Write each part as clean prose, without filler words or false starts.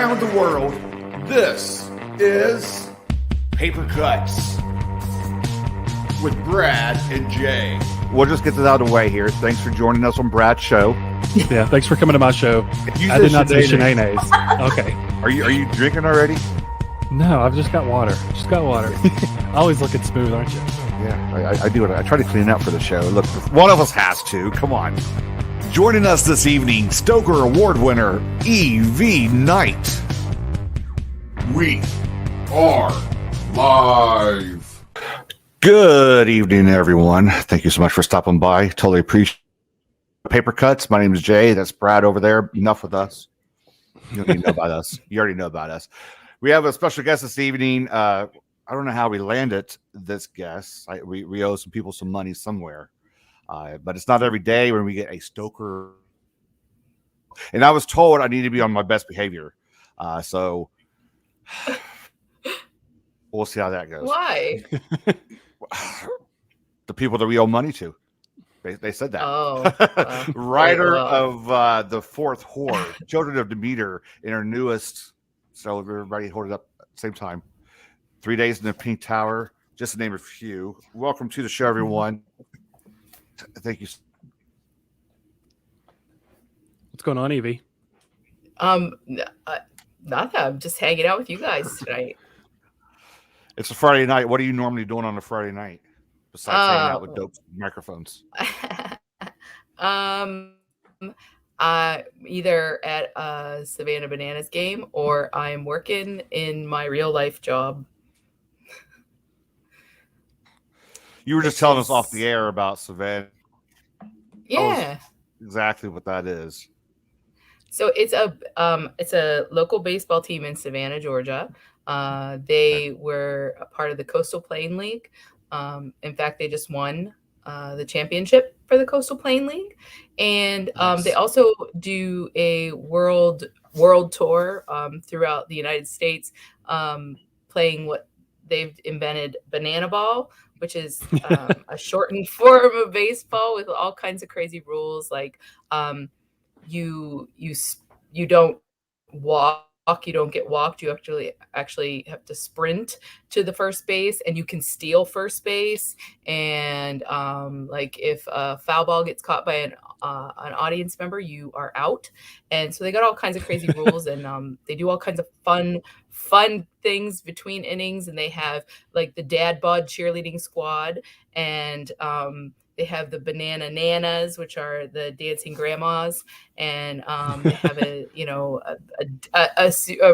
around the world, this is Paper Cuts with Brad and Jay. We'll just get this out of the way here. Thanks for joining us on Brad's show. Yeah, thanks for coming to my show. I did not say shenanigans. Okay. Are you drinking already? No, I've just got water. Always looking smooth, aren't you? Yeah, I do it. I try to clean up for the show. Look, one of us has to. Come on. Joining us this evening, Stoker Award winner, E.V. Knight. We are live. Good evening, everyone. Thank you so much for stopping by. Totally appreciate Paper Cuts. My name is Jay. That's Brad over there. Enough with us. You don't need to know about us. You already know about us. We have a special guest this evening. I don't know how we landed this guest. We owe some people some money somewhere. But it's not every day when we get a Stoker. And I was told I need to be on my best behavior. So we'll see how that goes. Why? The people that we owe money to. They said that. Oh. Writer of The Fourth Horde, Children of Demeter, in her newest. So everybody hold it up at the same time. 3 Days in the Pink Tower, just to name a few. Welcome to the show, everyone. Thank you. What's going on, Evie? Nothing. I'm just hanging out with you guys tonight. It's a Friday night. What are you normally doing on a Friday night besides hanging out with dope microphones? Either at a Savannah Bananas game or I'm working in my real life job. You were just telling us off the air about Savannah. Yeah. Exactly what that is. So it's a local baseball team in Savannah, Georgia. They were a part of the Coastal Plain League. In fact, they just won the championship for the Coastal Plain League. And Nice. They also do a world tour throughout the United States, playing what they've invented, banana ball, which is a shortened form of baseball with all kinds of crazy rules. Like you don't walk, you don't get walked. You actually have to sprint to the first base, and you can steal first base. And like if a foul ball gets caught by an audience member, you are out. And so they got all kinds of crazy rules, and they do all kinds of fun things between innings. And they have like the dad bod cheerleading squad, and they have the banana nanas, which are the dancing grandmas, and they have a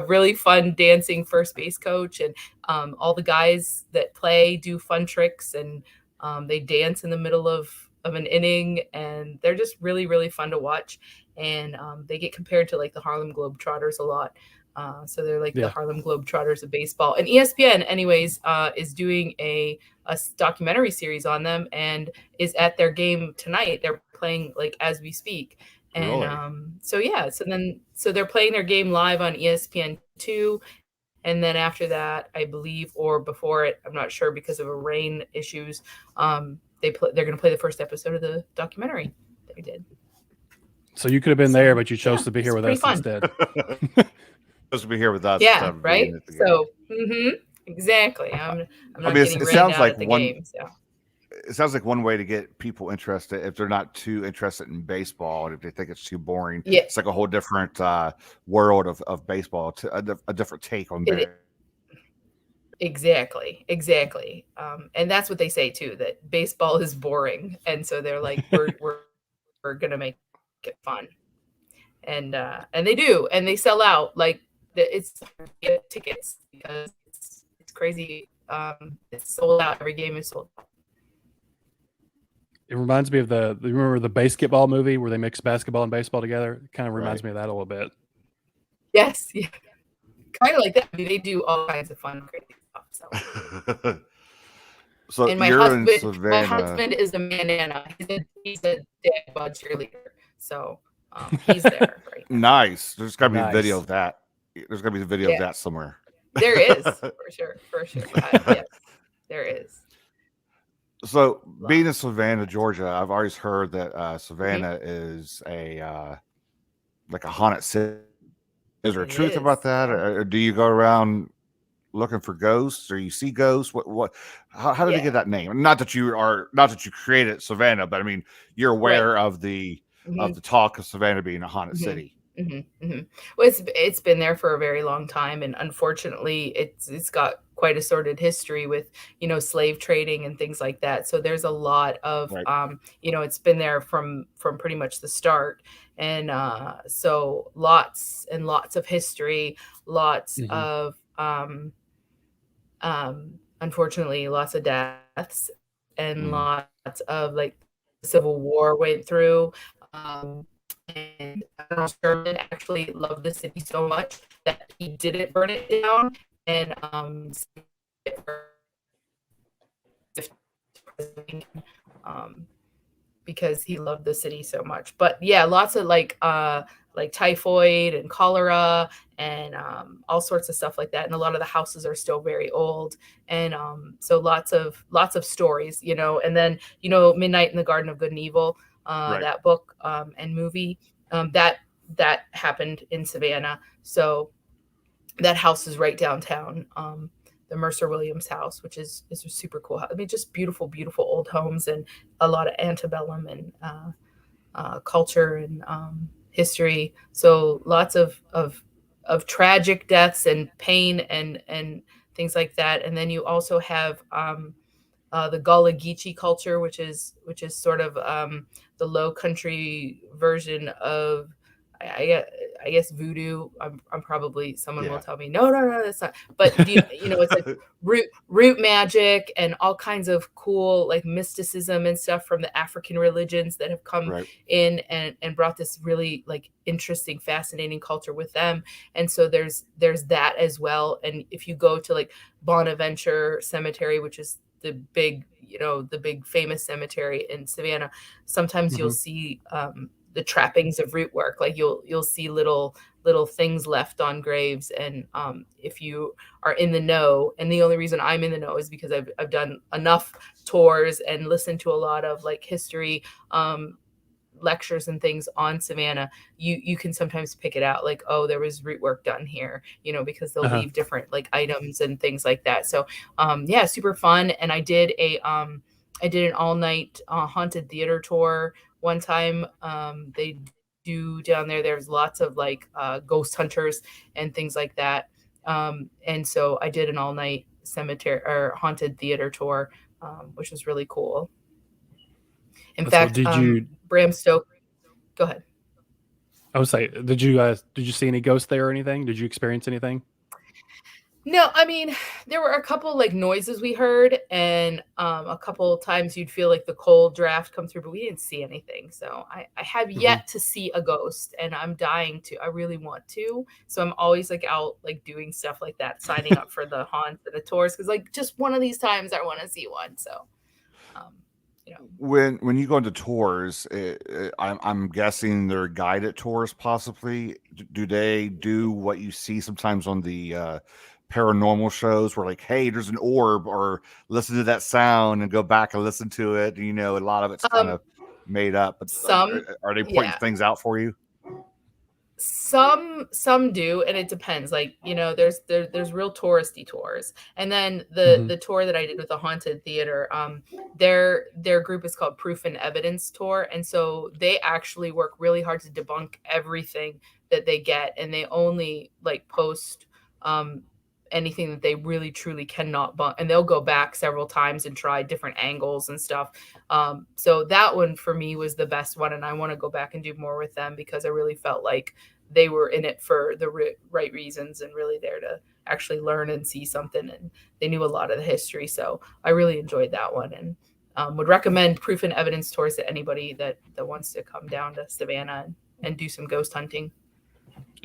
really fun dancing first base coach, and all the guys that play do fun tricks, and they dance in the middle of an inning, and they're just really, really fun to watch. And they get compared to like the Harlem Globetrotters a lot. So they're like the Harlem Globetrotters of baseball. And ESPN, anyways, is doing a documentary series on them, and is at their game tonight. They're playing like as we speak. And Really? so they're playing their game live on ESPN2. And then after that, I believe, or before it, I'm not sure because of rain issues, they're going to play the first episode of the documentary they did. So you could have been there, but you chose to be here with us instead. Supposed to be here with us. Yeah, right. So, exactly. I'm not getting rained out at the game. So. It sounds like one way to get people interested, if they're not too interested in baseball and if they think it's too boring, it's like a whole different world of baseball, a different take on baseball. Exactly. And that's what they say too, that baseball is boring. And so they're like, we're going to make it fun. And they do, and they sell out. Like it's tickets because it's crazy. It's sold out. Every game is sold out. It reminds me of remember the basketball movie where they mix basketball and baseball together? It kind of reminds me of that a little bit. Yes. Yeah. Kind of like that. I mean, they do all kinds of fun, crazy stuff. So and my husband is a manana. He's a dad bod cheerleader. So he's there. Right now. Nice. There's got to be a video of that. There's got to be a video of that somewhere. There is, for sure. Yes, there is. So being in Savannah, Georgia, I've always heard that Savannah is like a haunted city. Is there It truth about is, that, yeah. or do you go around looking for ghosts, or you see ghosts? How did they Yeah. get that name? Not that you created Savannah, but I mean, you're Right. aware of the Mhm. talk of Savannah being a haunted Mhm. city. Well, it's been there for a very long time, and unfortunately, it's got quite a sordid history with slave trading and things like that. So there's a lot of Right. it's been there from pretty much the start, and so lots and lots of history, lots Mhm. of unfortunately, lots of deaths and Mhm. lots of like Civil War went through. Um, and Colonel Sherman actually loved the city so much that he didn't burn it down and saved it for um, because he loved the city so much. But yeah, lots of like typhoid and cholera and all sorts of stuff like that. And a lot of the houses are still very old, and so lots of stories, And then Midnight in the Garden of Good and Evil, Right. that book and movie that happened in Savannah. So that house is right downtown. The Mercer Williams house, which is a super cool house. I mean, just beautiful, beautiful old homes and a lot of antebellum and culture and history. So lots of tragic deaths and pain and things like that. And then you also have the Gullah Geechee culture, which is sort of the Low Country version of I guess voodoo. I'm probably someone will Yeah. tell me no, that's not. But it's like root magic and all kinds of cool like mysticism and stuff from the African religions that have come Right. in and brought this really like interesting, fascinating culture with them. And so there's that as well. And if you go to like Bonaventure Cemetery, which is the big famous cemetery in Savannah, sometimes you'll Mhm. see the trappings of root work. Like you'll see little things left on graves. And if you are in the know, and the only reason I'm in the know is because I've done enough tours and listened to a lot of like history lectures and things on Savannah, you can sometimes pick it out like, oh, there was root work done here, because they'll Uh-huh. leave different like items and things like that. So yeah, super fun. And I did an all night haunted theater tour one time. They do down there. There's lots of like ghost hunters and things like that. And so I did an all night cemetery or haunted theater tour, which was really cool. In That's cool. fact, Bram Stoker. Go ahead. I would say, did you see any ghosts there or anything? Did you experience anything? No, I mean, there were a couple like noises we heard, and a couple times you'd feel like the cold draft come through, but we didn't see anything. So I have Mhm. yet to see a ghost, and I'm dying to. I really want to. So I'm always like out like doing stuff like that, signing up for the haunts and the tours because like just one of these times I want to see one. So, um, you know, When you go into tours, I'm guessing they're guided tours. Possibly, do they do what you see sometimes on the paranormal shows, where like, hey, there's an orb, or listen to that sound and go back and listen to it? A lot of it's kind um, of made up. But some, are they pointing yeah. things out for you? Some do, and it depends. Like there's real touristy tours, and then the Mhm. the tour that I did with the haunted theater, their group is called Proof and Evidence Tour, and so they actually work really hard to debunk everything that they get, and they only like post um anything that they really truly cannot bunk, and they'll go back several times and try different angles and stuff. So that one for me was the best one, and I want to go back and do more with them because I really felt like they were in it for the right reasons and really there to actually learn and see something, and they knew a lot of the history. So I really enjoyed that one, and would recommend Proof and Evidence tours to anybody that wants to come down to Savannah and do some ghost hunting.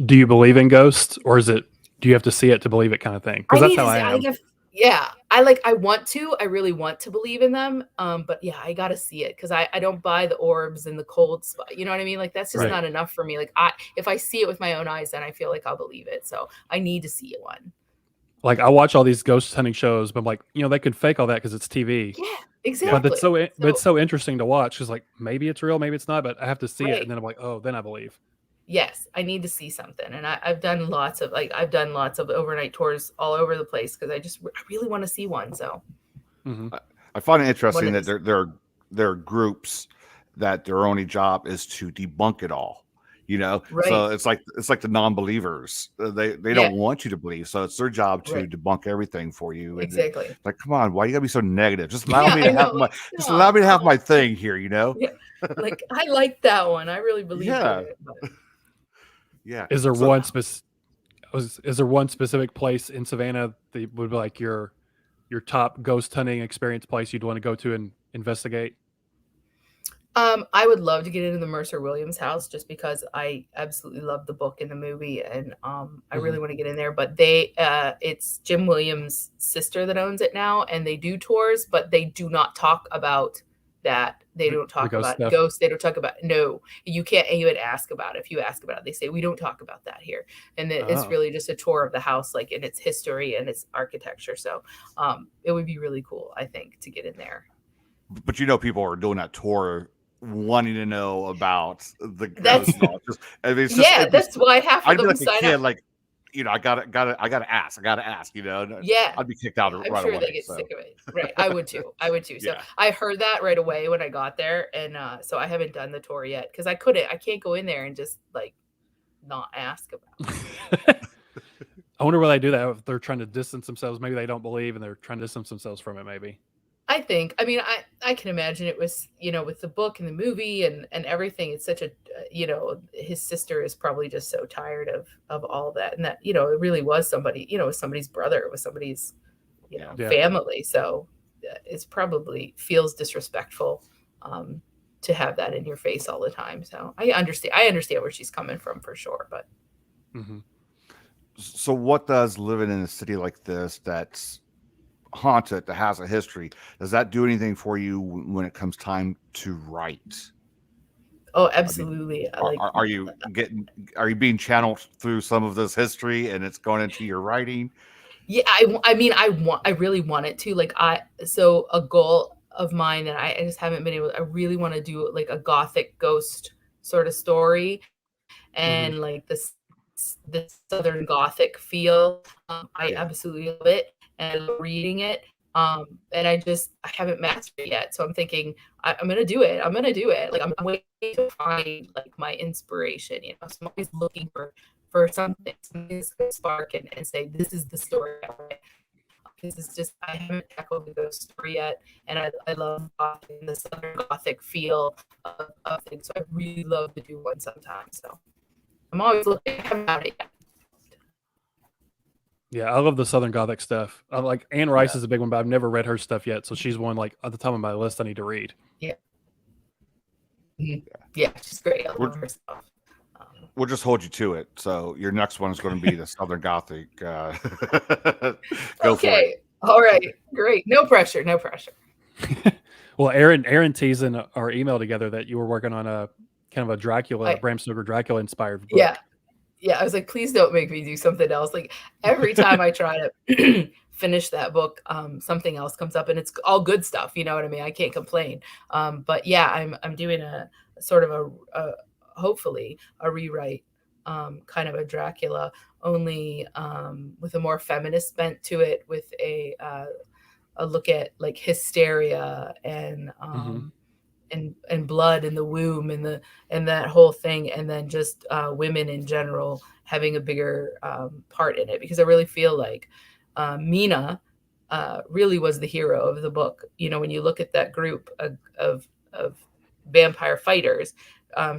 Do you believe in ghosts, or do you have to see it to believe it, kind of thing? Because I that's need how to I see. am. Yeah. I really want to believe in them. But yeah, I gotta see it because I don't buy the orbs and the cold spot. You know what I mean? Like that's just Right. not enough for me. Like if I see it with my own eyes, then I feel like I'll believe it. So I need to see one. Like I watch all these ghost hunting shows, but I'm like, they could fake all that because it's TV. Yeah, But exactly. but it's so interesting to watch because like maybe it's real, maybe it's not, but I have to see it, Right. and then I'm like, oh, then I believe. yes, I need to see something. And I've done lots of overnight tours all over the place because I really want to see one. So I find it interesting One that is- there are groups that their only job is to debunk it all. Right. So it's like the non-believers. They Yeah. don't want you to believe, so it's their job to Right. debunk everything for you. And Exactly. like, come on, why you gotta be so negative? Just allow Yeah, me I to have know. my Like, just no, allow me to have come my on. thing here. Yeah. Like I like that one. I really believed Yeah. in it. But Yeah. Is there So- is there one specific place in Savannah that would be like your top ghost hunting experience place you'd want to go to and investigate? I would love to get into the Mercer Williams house just because I absolutely love the book and the movie, and I really want to get in there. But it's Jim Williams' sister that owns it now, and they do tours, but they do not talk about that. They don't talk ghost about stuff? ghosts. They don't talk about no. You can't even ask about it. If you ask about it, they say we don't talk about that here, and it's Oh. really just a tour of the house, like in its history and its architecture. So it would be really cool, I think, to get in there. But people are doing that tour wanting to know about the That's- ghost. I mean, it's just, Yeah, that's why half I'd of be them like a sign kid, up. like, I gotta ask. Yeah. I'd be kicked out I'm right sure away. they get sick of it. Right. I would too. So Yeah. I heard that right away when I got there. And so I haven't done the tour yet because I can't go in there and just like not ask about it. I wonder why they do that. If they're trying to distance themselves, maybe they don't believe and they're trying to distance themselves from it. Maybe. I mean, I can imagine it was, with the book and the movie and everything. It's such a, his sister is probably just so tired of all that. And that, it really was somebody, it was somebody's brother. It was somebody's, Yeah. family. So it's probably feels disrespectful to have that in your face all the time. So I understand where she's coming from for sure. But So what does living in a city like this that's haunted, that has a history, does that do anything for you when it comes time to write? oh, absolutely. Are you being channeled through some of this history and it's going into your writing? Yeah, I really want it to. So a goal of mine that I just haven't been able. I really want to do like a gothic ghost sort of story, and like this southern gothic feel. I absolutely love it, and I love reading it. And I haven't mastered it yet, so I'm thinking I'm gonna do it. I'm gonna do it. Like I'm waiting to find like my inspiration. So I'm always looking for something that's going to spark and say, this is the story. Because it's just, I haven't tackled the ghost story yet. And I love Gothic, the Southern Gothic feel of things. So I really love to do one sometime. So I'm always looking at it yet. Yeah, I love the Southern Gothic stuff. I like Anne Rice is a big one, but I've never read her stuff yet. So she's one like at the top of my list I need to read. Yeah. Yeah, she's great. I love her stuff. We'll just hold you to it. So your next one is going to be the Southern Gothic. Go for it. All right. Great. No pressure. Well, Aaron teased in our email together that you were working on a kind of a Dracula, Bram Stoker Dracula inspired book. Yeah. I was like, please don't make me do something else. Like every time I try to finish that book, something else comes up, and it's all good stuff. You know what I mean? I can't complain. But yeah, I'm doing a sort of a hopefully a rewrite, kind of a Dracula, only with a more feminist bent to it, with a look at like hysteria and blood in the womb and that whole thing, and then just women in general having a bigger part in it, because I really feel like Mina really was the hero of the book. When you look at that group of vampire fighters,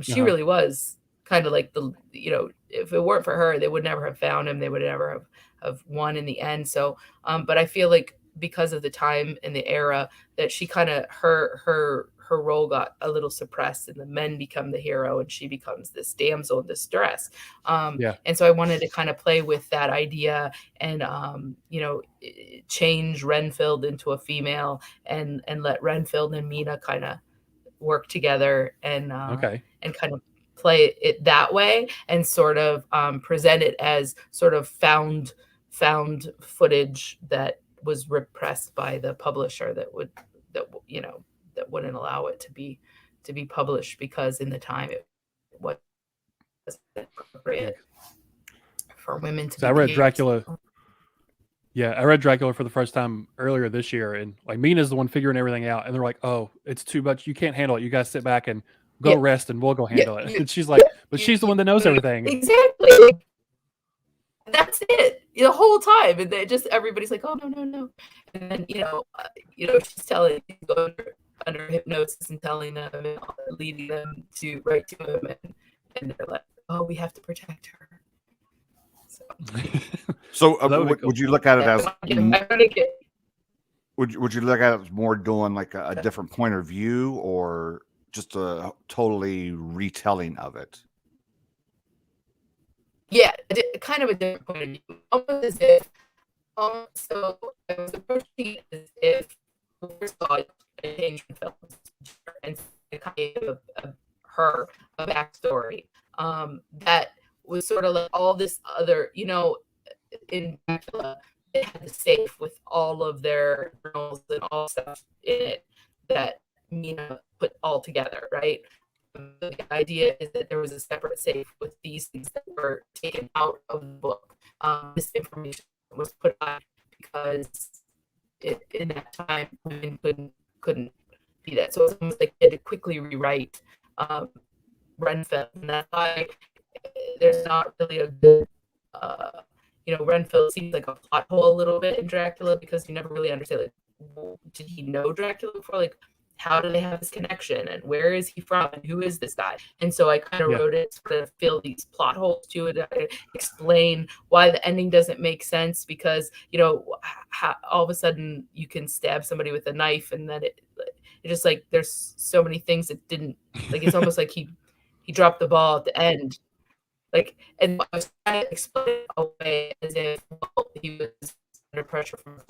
she really was kind of like if it weren't for her, they would never have found him. They would never have won in the end. So, but I feel like because of the time and the era, that she kind of her role got a little suppressed, and the men become the hero, and she becomes this damsel in distress. And so I wanted to kind of play with that idea and change Renfield into a female, and let Renfield and Mina kind of work together and kind of play it that way, and sort of present it as sort of found footage that was repressed by the publisher that wouldn't allow it to be published, because in the time it was appropriate for women to. So I read Dracula. Yeah, I read Dracula for the first time earlier this year, and like Mina's the one figuring everything out, and they're like, "Oh, it's too much. You can't handle it. You guys sit back and go rest, and we'll go handle it." And she's like, "But she's the one that knows everything." Exactly. That's it the whole time, and then just everybody's like, "Oh no," and then she's telling, going under hypnosis and telling them and leading them to right to him, and they're like, "Oh, we have to protect her." So cool. would you look at it as would you look at it as more doing like a different point of view, or just a totally retelling of it? Yeah, kind of a different point of view, almost as if. So I was approaching it as if first of all, I changed films and kind of her a backstory that was sort of like all this other, in Dracula, it had the safe with all of their journals and all stuff in it that Mina put all together, right? The idea is that there was a separate safe with these things that were taken out of the book. This information was put on because in that time women couldn't be that. So it was almost like they had to quickly rewrite Renfield, and that's why there's not really a good Renfield seems like a plot hole a little bit in Dracula, because you never really understand, like, did he know Dracula before? Like, how do they have this connection, and where is he from, and who is this guy? And so I kind of wrote it to fill these plot holes to it, explain why the ending doesn't make sense, because all of a sudden you can stab somebody with a knife, and then it just like there's so many things that didn't, like, it's almost like he dropped the ball at the end. Like, and I was trying to explain it away as if he was under pressure from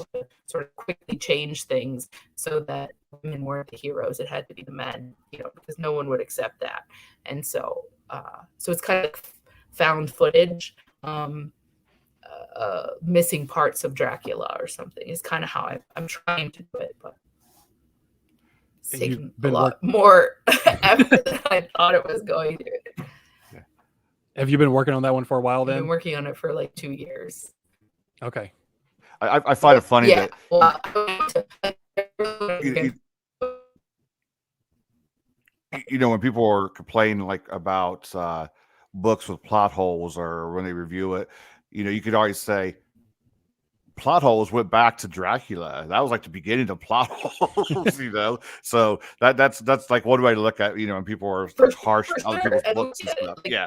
sort of quickly change things so that women weren't the heroes. It had to be the men, because no one would accept that. And so it's kind of like found footage, missing parts of Dracula or something is kind of how I'm trying to do it, but it's taken a lot more effort than I thought it was going to. Have you been working on that one for a while then? I've been working on it for like 2 years. Okay. I find it funny that when people are complaining like about books with plot holes, or when they review it, you could always say plot holes went back to Dracula. That was like the beginning of plot holes, So that's like one way to look at when people are harsh on other people's books and stuff. Yeah.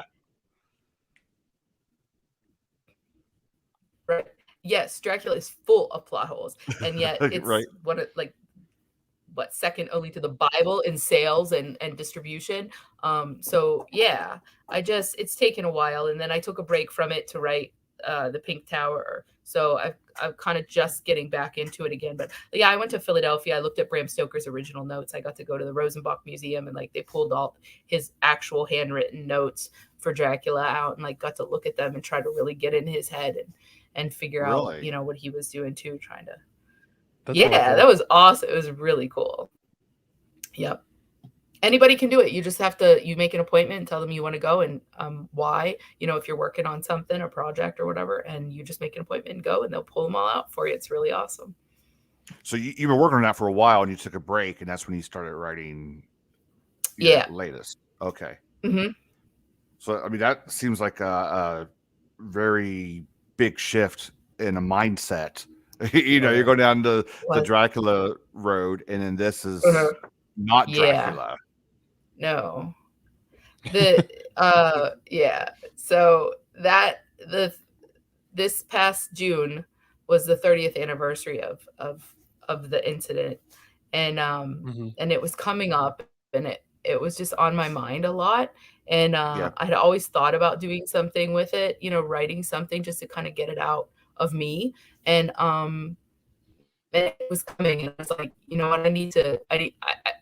Right. Yes, Dracula is full of plot holes, and yet it's right. second only to the Bible in sales and distribution. So yeah, it's taken a while, and then I took a break from it to write the Pink Tower. So I'm kind of just getting back into it again. But yeah, I went to Philadelphia. I looked at Bram Stoker's original notes. I got to go to the Rosenbach Museum, and like they pulled all his actual handwritten notes for Dracula out, and like got to look at them and try to really get in his head and figure out, what he was doing too, trying to. That's really cool. That was awesome. It was really cool. Yep. Anybody can do it. You just have to, you make an appointment and tell them you want to go and why, if you're working on something, a project or whatever, and you just make an appointment and go, and they'll pull them all out for you. It's really awesome. So you've been working on that for a while, and you took a break, and that's when you started writing latest. Okay. Mm-hmm. So, I mean, that seems like a very big shift in a mindset. You're going down the Dracula road, and then this is not Dracula. No. So this past June was the 30th anniversary of the incident, and and it was coming up, and it was just on my mind a lot. And I'd always thought about doing something with it, writing something just to kind of get it out of me. And it was coming, and I was like, you know what,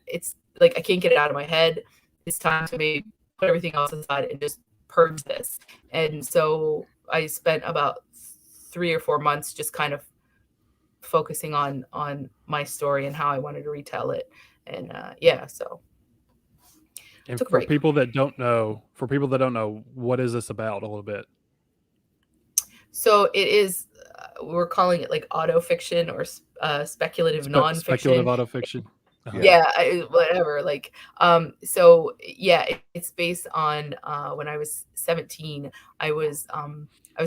it's like I can't get it out of my head. It's time to maybe put everything else aside and just purge this. And so I spent about 3 or 4 months just kind of focusing on my story and how I wanted to retell it. And so And took a for break. people that don't know, what is this about a little bit? So it is, we're calling it like autofiction or speculative nonfiction. Speculative autofiction. Yeah, whatever. Like, so yeah, it's based on when I was 17, I was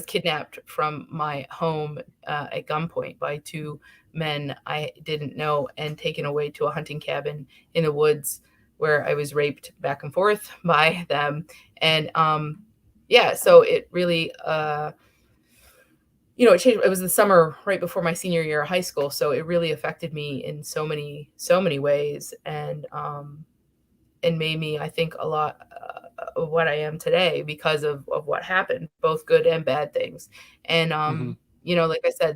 kidnapped from my home at gunpoint by two men I didn't know and taken away to a hunting cabin in the woods where I was raped back and forth by them. And yeah, so it really it changed. It was the summer right before my senior year of high school, so it really affected me in so many ways, and made me, I think, a lot of what I am today because of what happened, both good and bad things. And like I said,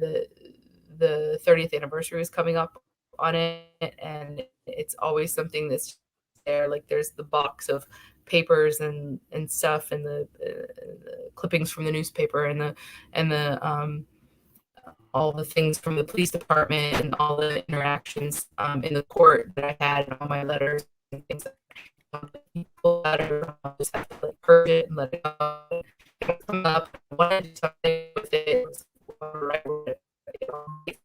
the 30th anniversary is coming up on it, and it's always something that's there. Like, there's the box of papers and stuff, and the clippings from the newspaper, and the all the things from the police department, and all the interactions in the court that I had, and all my letters and things like that. People letter, just have to like purge it and let it go. It come up. I wanted to do something with it. It was write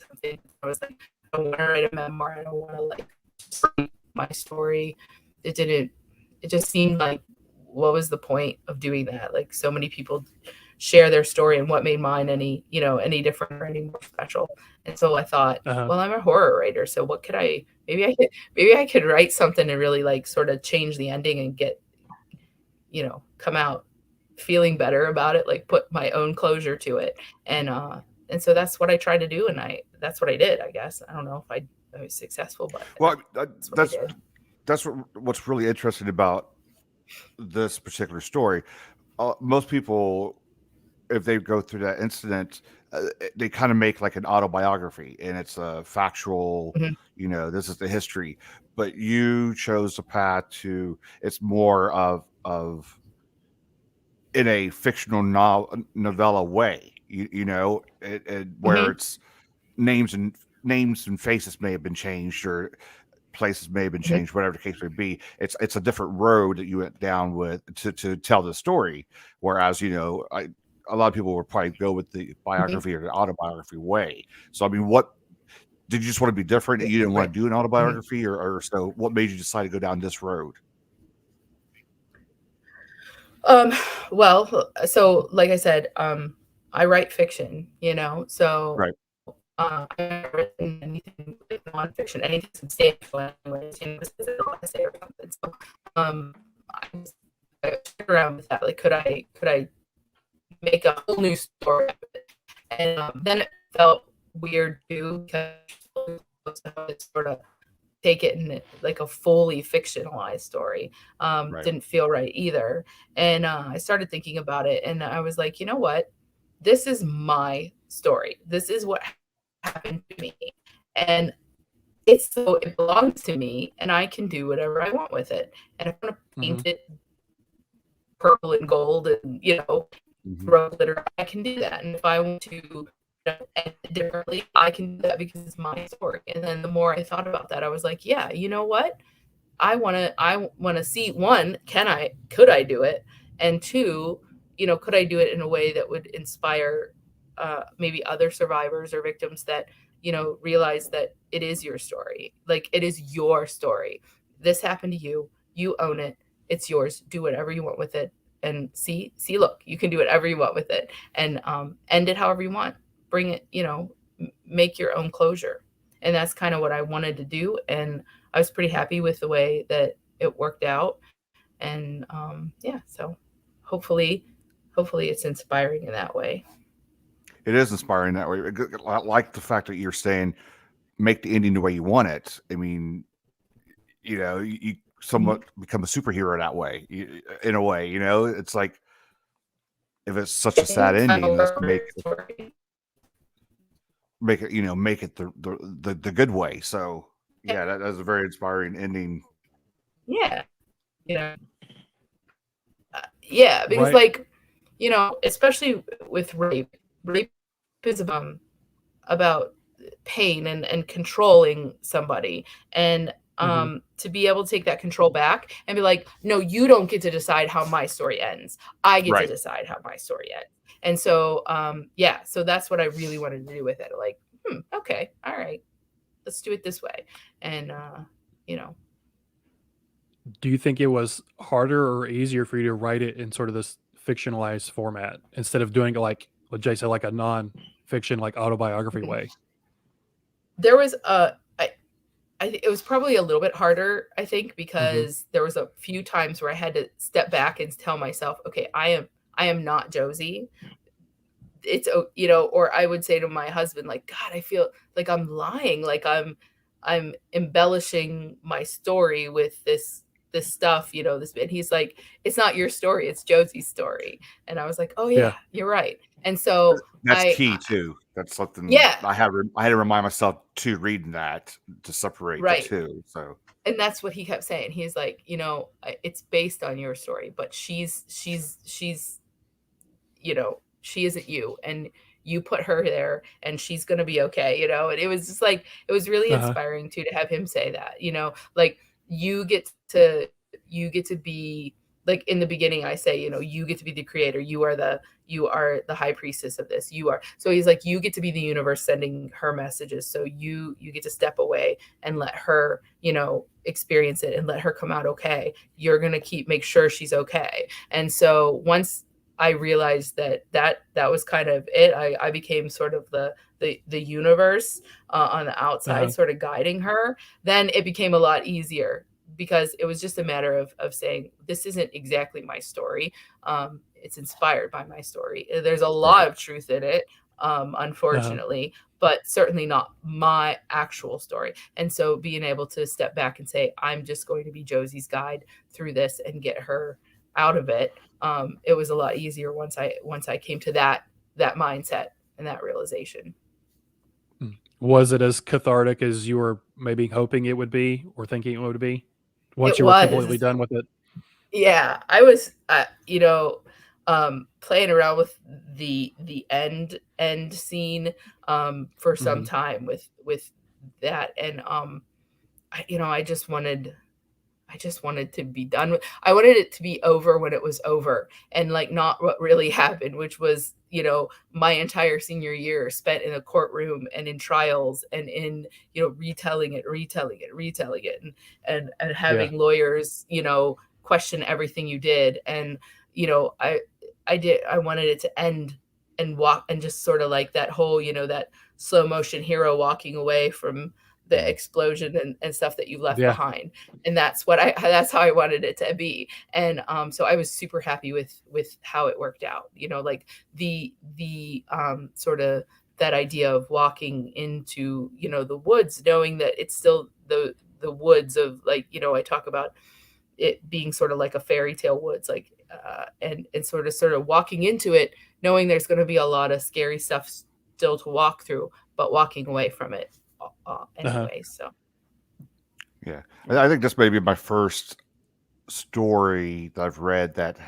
something. I was like, I don't want to write a memoir. I don't want to like write my story. It just seemed like, what was the point of doing that? Like, so many people share their story, and what made mine any different or any more special. And so I thought, well, I'm a horror writer, so what could maybe I could write something and really like sort of change the ending and get, come out feeling better about it, like put my own closure to it. And so that's what I tried to do, and that's what I did, I guess. I don't know if I was successful, but well, that's what's really interesting about this particular story. Most people, if they go through that incident, they kind of make like an autobiography, and it's a factual, this is the history. But you chose the path to, it's more of in a fictional novella way, where it's names and faces may have been changed, or places may have been changed, whatever the case may be. It's a different road that you went down with to tell the story. Whereas, a lot of people would probably go with the biography or the autobiography way. So, I mean, what did you just want to be different? You didn't want to do an autobiography, or so? What made you decide to go down this road? Well, so like I said, I write fiction, so right. I've never written anything like nonfiction, anything substantial, anyways. This is an essay or something. So, I took around with that. Like, could I make a whole new story out of it? And then it felt weird too, because it's sort of take it in like a fully fictionalized story. Didn't feel right either. And I started thinking about it, and I was like, you know what? This is my story. This is what happened to me. And it belongs to me, and I can do whatever I want with it. And if I want to paint it purple and gold and, throw glitter, I can do that. And if I want to end it differently, I can do that because it's my story. And then the more I thought about that, I was like, yeah, you know what? I want to see, one, could I do it? And two, could I do it in a way that would inspire maybe other survivors or victims that, realize that it is your story. Like, it is your story. This happened to you. You own it. It's yours. Do whatever you want with it. And see, look, you can do whatever you want with it, and end it however you want. Bring it, make your own closure. And that's kind of what I wanted to do. And I was pretty happy with the way that it worked out. And so hopefully it's inspiring in that way. It is inspiring that way. I like the fact that you're saying make the ending the way you want it. I mean, you somewhat become a superhero that way, in a way. It's like, if it's such a sad ending, let's make it make it the good way. So yeah, that is a very inspiring ending. Yeah. Because like, especially with rape is about pain and controlling somebody. And to be able to take that control back and be like, no, you don't get to decide how my story ends. I get to decide how my story ends. And so, so that's what I really wanted to do with it. Like, okay, all right, let's do it this way. And, Do you think it was harder or easier for you to write it in sort of this fictionalized format instead of doing it like what Jay said, like a non-fiction, like autobiography way? There was it was probably a little bit harder, I think, because there was a few times where I had to step back and tell myself, okay, I am not Josie. It's, or I would say to my husband, like, God, I feel like I'm lying. Like I'm embellishing my story with this stuff, and he's like, it's not your story, it's Josie's story. And I was like, oh yeah. You're right. And so that's key too. That's something I had to remind myself to reading that to separate the two. So, and that's what he kept saying. He's like, it's based on your story, but she's she isn't you, and you put her there and she's going to be okay. And it was just like, it was really inspiring to have him say that, like you get to be, like in the beginning, I say, you get to be the creator. You are the high priestess of this. You are. So he's like, you get to be the universe sending her messages. So you get to step away and let her, experience it and let her come out okay. You're going to make sure she's okay. And so once I realized that was kind of it, I became sort of the universe on the outside, sort of guiding her. Then it became a lot easier, because it was just a matter of saying, this isn't exactly my story. It's inspired by my story. There's a lot of truth in it, unfortunately, but certainly not my actual story. And so being able to step back and say, I'm just going to be Josie's guide through this and get her out of it. It was a lot easier once I came to that mindset and that realization. Was it as cathartic as you were maybe hoping it would be or thinking it would be once you were completely done with it? Yeah, I was, playing around with the end scene for some time with that, and I just wanted to be done with. I wanted it to be over when it was over, and like not what really happened, which was my entire senior year spent in a courtroom and in trials and in retelling it and having lawyers question everything you did. And I wanted it to end and walk, and just sort of like that whole that slow motion hero walking away from the explosion and stuff that you left behind. And that's how I wanted it to be. And so I was super happy with how it worked out. Like the sort of that idea of walking into the woods, knowing that it's still the woods of, like, I talk about it being sort of like a fairy tale woods, like and sort of walking into it knowing there's going to be a lot of scary stuff still to walk through, but walking away from it anyway. So I think this may be my first story that I've read that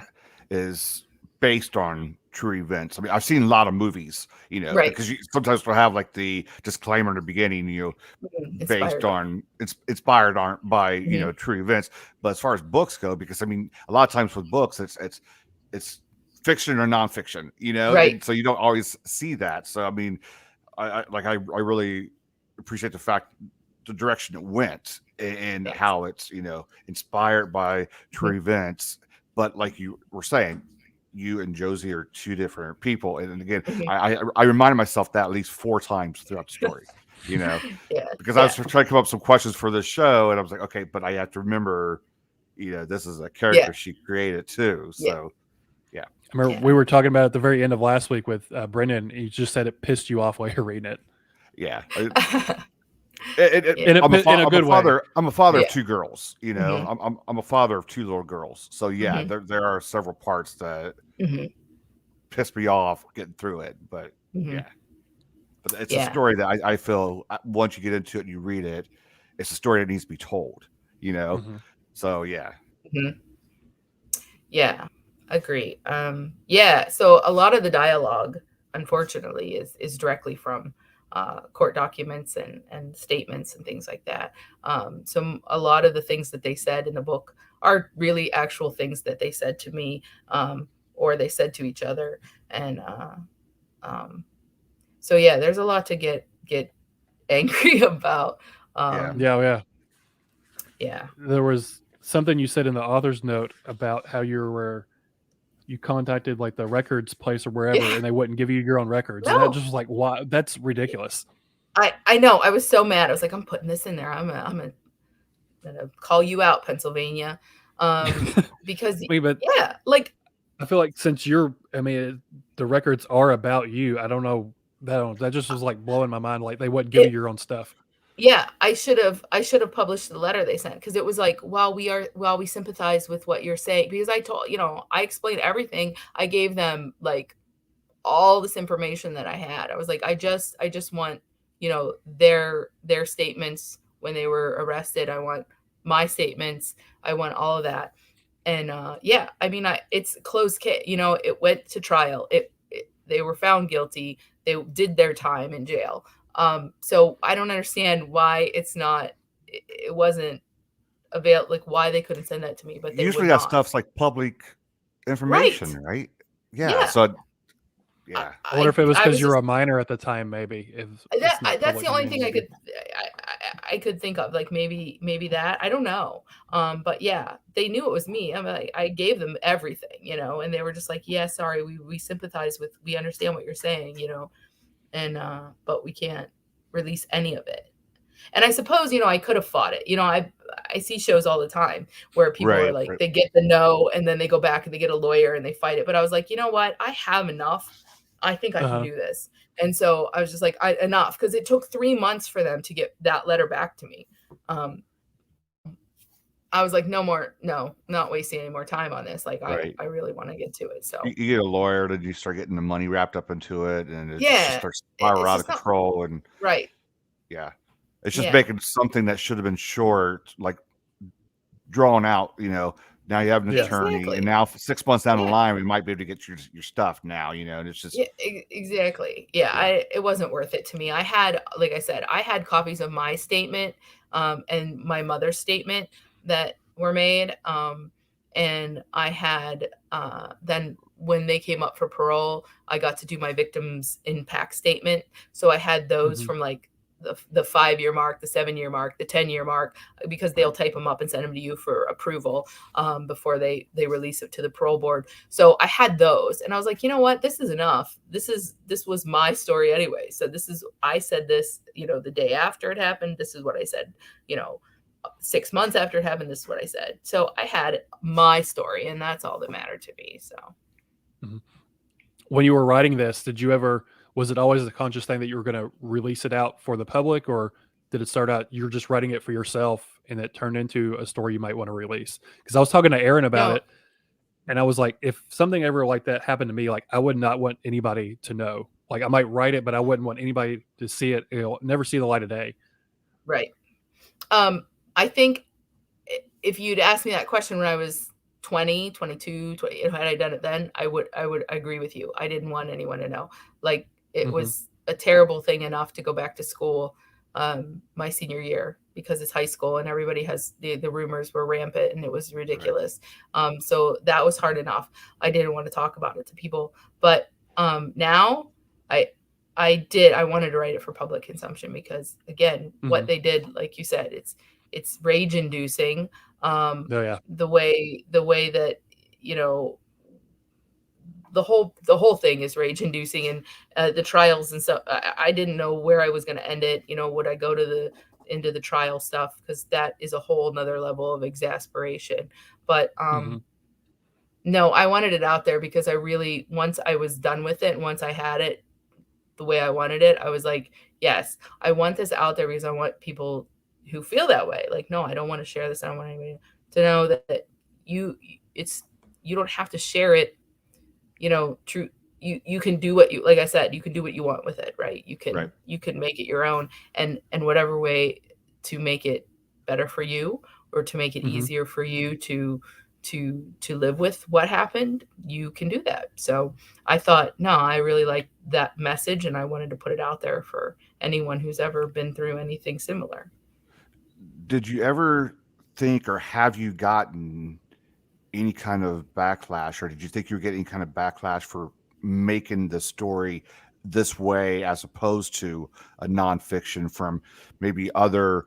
is based on true events. I mean, I've seen a lot of movies, because you sometimes will have like the disclaimer in the beginning, inspired on by true events. But as far as books go, because I mean, a lot of times with books, it's fiction or nonfiction, and so you don't always see that. So I mean, I really appreciate the fact the direction it went and how it's inspired by true events. But like you were saying, you and Josie are two different people. And again, I reminded myself that at least 4 times throughout the story, because I was trying to come up with some questions for this show, and I was like, okay, but I have to remember, this is a character she created too. So I remember we were talking about it at the very end of last week with Brendan. He just said it pissed you off while you're reading it. Yeah. I'm a father of 2 girls, I'm a father of 2 little girls. So there are several parts that piss me off getting through it, but but it's a story that I feel once you get into it and you read it, it's a story that needs to be told, so agree. So a lot of the dialogue, unfortunately, is directly from court documents and statements and things like that. So a lot of the things that they said in the book are really actual things that they said to me, or they said to each other. And so yeah, there's a lot to get angry about. Yeah. Yeah. There was something you said in the author's note about how you contacted like the records place or wherever, and they wouldn't give you your own records. And that just was like, wow, that's ridiculous. I know. I was so mad. I was like, I'm putting this in there. I'm gonna call you out, Pennsylvania. Because yeah, like I feel like since the records are about you, I don't know. That just was like blowing my mind. Like they wouldn't give you your own stuff. Yeah, I should have published the letter they sent, because it was like, while we sympathize with what you're saying, because I explained everything. I gave them like all this information that I had. I was like, I just want, their statements when they were arrested. I want my statements. I want all of that. And yeah, I mean, it's closed case. It went to trial. They were found guilty. They did their time in jail. So I don't understand why it wasn't available, like why they couldn't send that to me. But they usually that stuff's like public information, right? Yeah. So yeah. I wonder if it was because you were a minor at the time. Maybe that's the only thing I could think of. Like maybe that, I don't know. But yeah, they knew it was me. I gave them everything, and they were just like, yeah, sorry, we sympathize with, we understand what you're saying, and but we can't release any of it. And I suppose, I could have fought it. I see shows all the time where people are like, they get the no, and then they go back and they get a lawyer and they fight it. But I was like, you know what? I have enough. I think I can do this. And so I was just like, enough, because it took 3 months for them to get that letter back to me. I was like, not wasting any more time on this. Like, I really want to get to it. So you get a lawyer, did you start getting the money wrapped up into it, and it just starts spiraling out of control. And yeah, it's just making something that should have been short, like drawn out. Now you have an attorney, and now 6 months down the line, we might be able to get your stuff now. And it's just exactly. It wasn't worth it to me. I had, like I said, I had copies of my statement and my mother's statement that were made. And I had then when they came up for parole, I got to do my victims impact statement. So I had those from like the 5-year mark, the 7-year mark, the 10-year mark, because they'll type them up and send them to you for approval before they release it to the parole board. So I had those, and I was like, you know what, this is enough. This was my story anyway. So I said this, the day after it happened. This is what I said, 6 months after it happened. This is what I said. So I had my story, and that's all that mattered to me. So when you were writing this, was it always a conscious thing that you were going to release it out for the public, or did it start out you're just writing it for yourself and it turned into a story you might want to release? Because I was talking to Aaron about it, and I was like, if something ever like that happened to me, like I would not want anybody to know. Like I might write it, but I wouldn't want anybody to see it. It'll never see the light of day. Right. I think if you'd asked me that question when I was 20, 22, 20, had I done it then, I would agree with you. I didn't want anyone to know. Like, it was a terrible thing enough to go back to school my senior year, because it's high school and everybody has the rumors were rampant and it was ridiculous. So that was hard enough. I didn't want to talk about it to people. But now I wanted to write it for public consumption, because again, what they did, like you said, it's rage inducing. The way that, the whole thing is rage inducing, and the trials and stuff. I didn't know where I was going to end it. Would I go into the trial stuff? Because that is a whole nother level of exasperation. But no, I wanted it out there because I really, once I was done with it, and once I had it the way I wanted it, I was like, yes, I want this out there because I want people who feel that way. Like, no, I don't want to share this. I don't want anybody to know that you don't have to share it. True. You can do what you, like I said, you can do what you want with it, right? You can make it your own, and whatever way to make it better for you, or to make it easier for you to live with what happened, you can do that. So I thought, no, I really like that message, and I wanted to put it out there for anyone who's ever been through anything similar. Did you ever think, or have you gotten any kind of backlash, or did you think you were getting any kind of backlash for making the story this way as opposed to a nonfiction from maybe others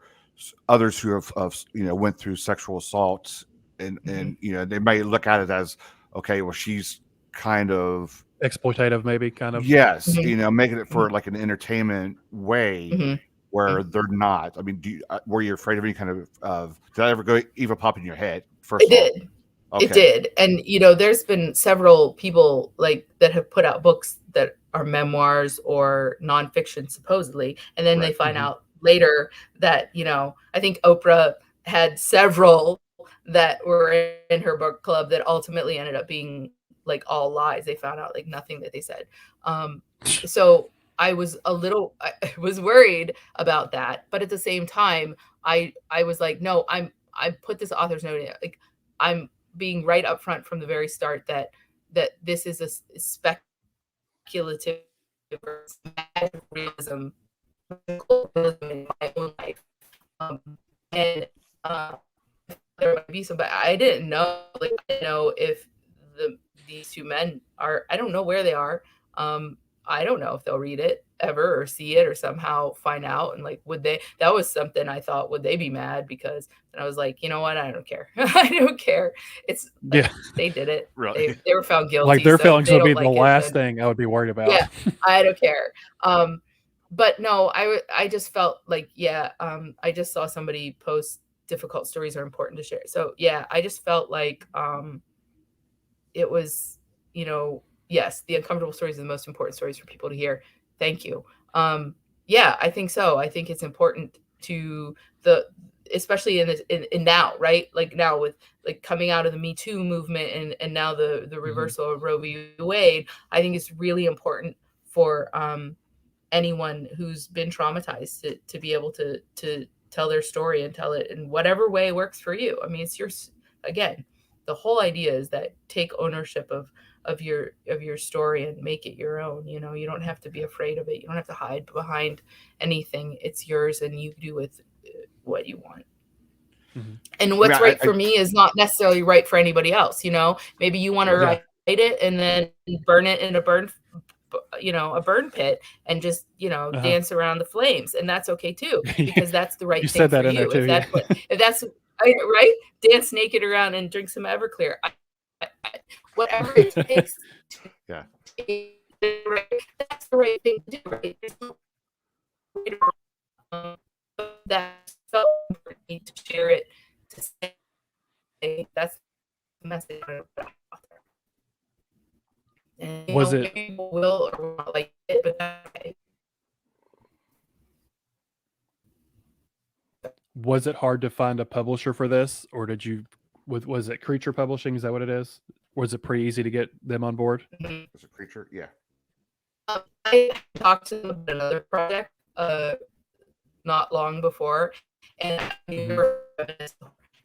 who have went through sexual assaults, and they may look at it as, okay, well, she's kind of exploitative, maybe, kind of. Yes, making it for like an entertainment way where they're not. I mean, were you afraid of any kind of did that ever even pop in your head? It did. Okay. It did. And, there's been several people that have put out books that are memoirs or nonfiction, supposedly. And then they find out later that, I think Oprah had several that were in her book club that ultimately ended up being all lies. They found out nothing that they said. So I was I was worried about that. But at the same time, I was like, no, I put this author's note in. I'm being right up front from the very start that this is a speculative realism in my own life. And there might be some, but I didn't know. I didn't know if these two men are. I don't know where they are. I don't know if they'll read it ever or see it or somehow find out. And would they? That was something I thought. Would they be mad? Because then I was like, you know what? I don't care. I don't care. It's they did it. Really? They were found guilty. Their feelings would be the last thing I would be worried about. Yeah, I don't care. But no, I just felt I just saw somebody post difficult stories are important to share. So yeah, I just felt like it was, yes, the uncomfortable stories are the most important stories for people to hear. Thank you. Yeah, I think so. I think it's important to especially in now, right? Now with coming out of the Me Too movement and now the reversal of Roe v. Wade, I think it's really important for anyone who's been traumatized to be able to tell their story and tell it in whatever way works for you. I mean, it's again, the whole idea is that take ownership of your story and make it your own. You don't have to be afraid of it. You don't have to hide behind anything. It's yours, and you do with what you want. And what's right for me is not necessarily right for anybody else. Maybe you want to write it and then burn it in a burn pit and just dance around the flames, and that's okay too, because that's the right thing for you. If that's right, dance naked around and drink some Everclear. Whatever it takes. Yeah. That's the right thing to do, right? That felt important to share it, to say that's the message I put out there. And was it people will or will not like it, but that's okay. Was it hard to find a publisher for this, or did you? Was it Creature Publishing? Is that what it is? Was it pretty easy to get them on board? Was it Creature? Yeah. I talked to them about another project not long before, and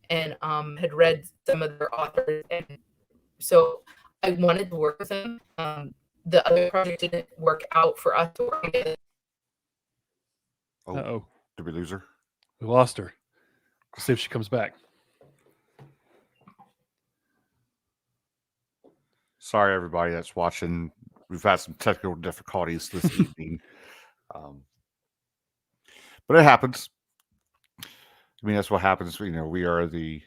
had read some of their authors, and so I wanted to work with them. The other project didn't work out for us to work together. Uh-oh. Did we lose her? We lost her. Let's see if she comes back. Sorry, everybody that's watching. We've had some technical difficulties this evening. But it happens. I mean, that's what happens. We are the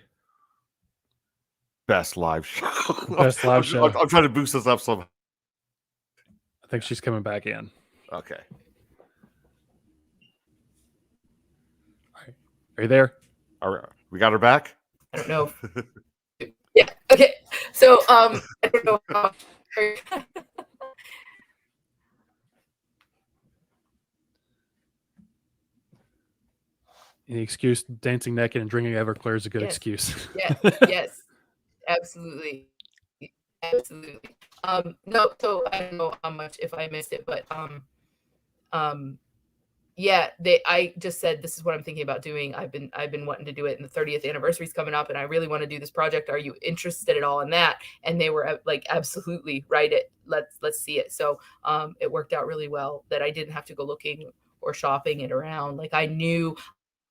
best live show. Best live show. I'm trying to boost this up somehow. I think she's coming back in. Okay. All right. Are you there? All right. We got her back? I don't know. Yeah. Okay. So, I don't know how. The excuse dancing naked and drinking Everclear is a good excuse. Yes, absolutely. No, so I don't know how much if I missed it, but I just said this is what I'm thinking about doing. I've been wanting to do it, and the 30th anniversary is coming up, and I really want to do this project. Are you interested at all in that? And they were like, absolutely, write it. Let's see it. So it worked out really well that I didn't have to go looking or shopping it around. Like, I knew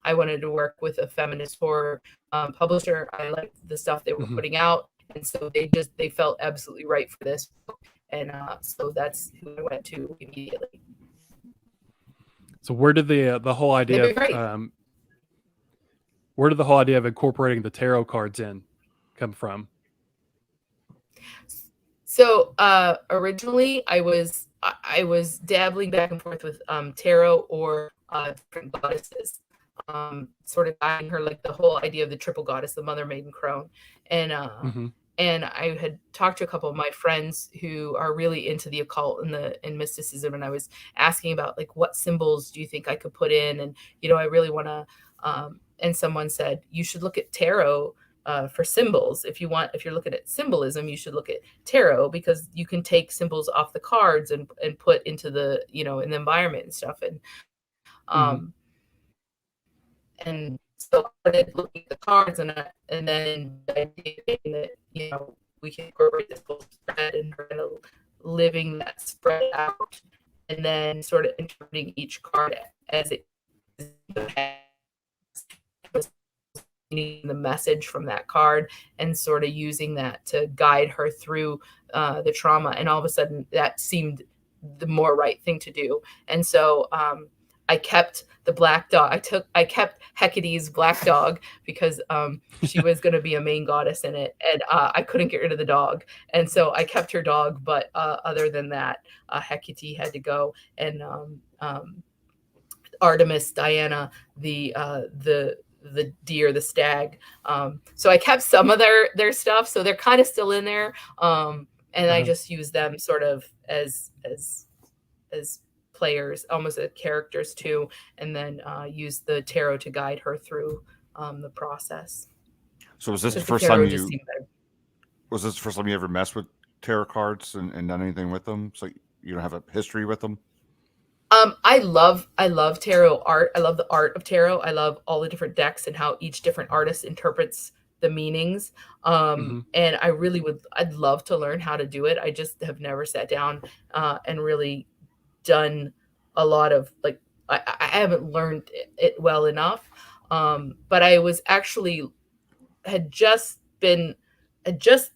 I wanted to work with a feminist horror publisher. I liked the stuff they were putting out, and so they felt absolutely right for this, and so that's who I went to immediately. So where did the whole idea of, where did the whole idea of incorporating the tarot cards in come from? So originally I was dabbling back and forth with tarot or different goddesses, sort of guiding her, like the whole idea of the triple goddess, the mother, maiden, crone. And and I had talked to a couple of my friends who are really into the occult and mysticism, and I was asking about, like, what symbols do you think I could put in? And I really want to and someone said, you should look at tarot for symbols. If you're looking at symbolism, you should look at tarot, because you can take symbols off the cards and put into the, in the environment and stuff. And and so I started looking at the cards, and then I did that, we can incorporate this whole spread and kind of living that spread out, and then sort of interpreting each card as it the message from that card, and sort of using that to guide her through the trauma. And all of a sudden that seemed the more right thing to do. And so I kept the black dog. I kept Hecate's black dog, because she was going to be a main goddess in it, and I couldn't get rid of the dog, and so I kept her dog. But other than that, Hecate had to go, and Artemis, Diana, the deer, the stag. So I kept some of their stuff, so they're kind of still in there. And I just use them sort of as players, almost as characters too, and then use the tarot to guide her through the process. So was this the first time you ever messed with tarot cards and done anything with them? So you don't have a history with them? I love tarot art. I love the art of tarot. I love all the different decks and how each different artist interprets the meanings. And I'd love to learn how to do it. I just have never sat down and really done a lot of, like, I haven't learned it well enough. But I was actually had just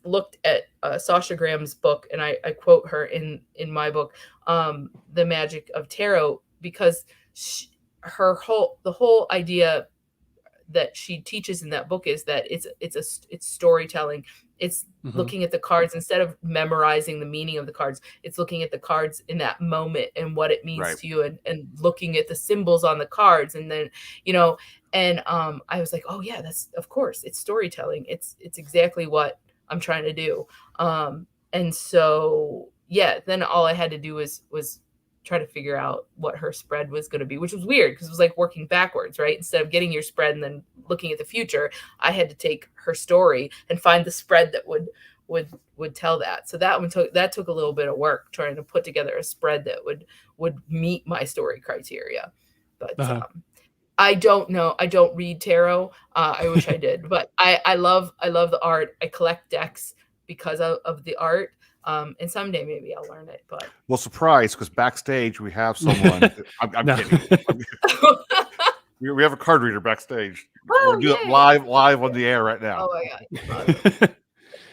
looked at Sasha Graham's book, and I quote her in my book, The Magic of Tarot, because the whole idea that she teaches in that book is that it's storytelling. It's looking at the cards instead of memorizing the meaning of the cards. It's looking at the cards in that moment and what it means to you, and looking at the symbols on the cards, and then and I was like, oh yeah, that's, of course, it's storytelling. It's exactly what I'm trying to do. And so then all I had to do was try to figure out what her spread was going to be, which was weird because it was like working backwards, right? Instead of getting your spread and then looking at the future, I had to take her story and find the spread that would tell that. So that took a little bit of work, trying to put together a spread that would meet my story criteria. But I don't know. I don't read tarot. I wish I did, but I love the art. I collect decks because of the art. And someday maybe I'll learn it. But well, surprise, because backstage we have someone. I'm kidding. We have a card reader backstage. We're doing it live on the air right now. Oh my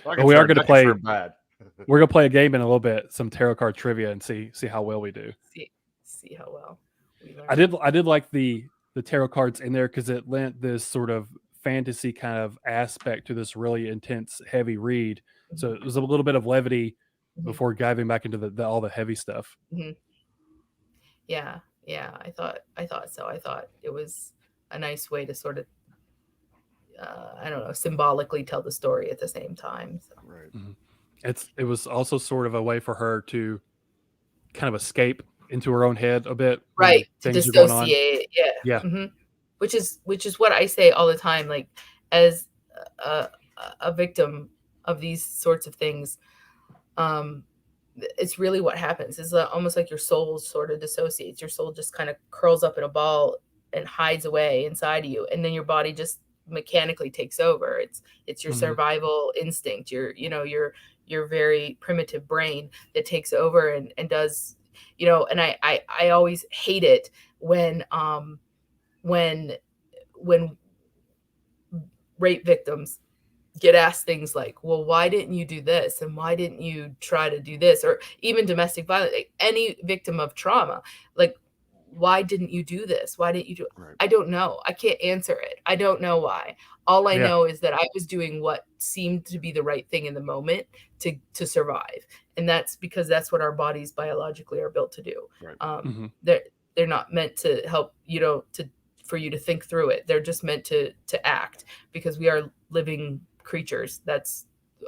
god! We are going to play. We're going to play a game in a little bit, some tarot card trivia, and see how well we do. See how well we learn. I did like the tarot cards in there because it lent this sort of fantasy kind of aspect to this really intense, heavy read. So it was a little bit of levity before diving back into all the heavy stuff. Yeah, I thought so. I thought it was a nice way to sort of, I don't know, symbolically tell the story at the same time. So. Right. It was also sort of a way for her to kind of escape into her own head a bit. Right. To dissociate. Yeah. Which is what I say all the time. Like, as a victim of these sorts of things, it's really what happens. It's almost like your soul sort of dissociates. Your soul just kind of curls up in a ball and hides away inside of you, and then your body just mechanically takes over. It's your survival instinct, your very primitive brain that takes over and does, and I always hate it when rape victims get asked things like, well, why didn't you do this? And why didn't you try to do this? Or even domestic violence, like any victim of trauma, like, why didn't you do this? Why didn't you do it? Right. I don't know. I can't answer it. I don't know why. All I know is that I was doing what seemed to be the right thing in the moment to survive. And that's because that's what our bodies biologically are built to do. Right. They're not meant to help, for you to think through it. They're just meant to act, because we are living creatures. That's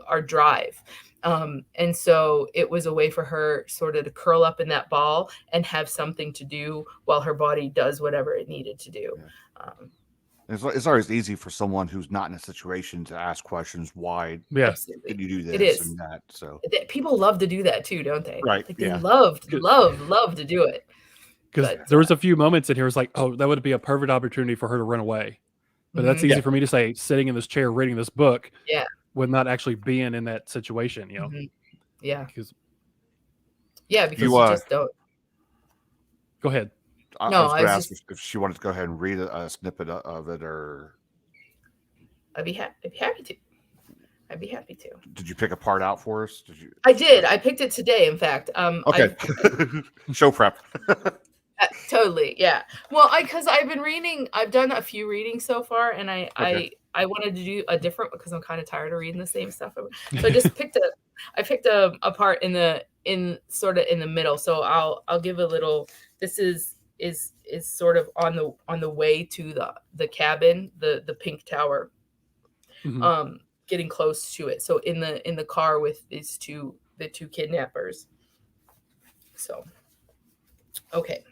our drive. And so it was a way for her sort of to curl up in that ball and have something to do while her body does whatever it needed to do. It's always easy for someone who's not in a situation to ask questions. Why did you do this it is. and that? So people love to do that too, don't they? Right. Like they love to do it. Because there was a few moments in here, it was like, oh, that would be a perfect opportunity for her to run away. But that's easy for me to say, sitting in this chair reading this book, with not actually being in that situation, Yeah. Because you just don't. Go ahead. I was going to ask if she wanted to go ahead and read a snippet of it, or I'd be happy to. I'd be happy to. Did you pick a part out for us? Did you? I did. I picked it today, in fact. Okay. Show prep. Totally. Yeah. Well, because I've been reading. I've done a few readings so far, and I wanted to do a different, because I'm kind of tired of reading the same stuff. So I just picked a part in the middle. So I'll give a little. This is sort of on the way to the cabin, the pink tower. Getting close to it. So in the car with the two kidnappers. So, okay.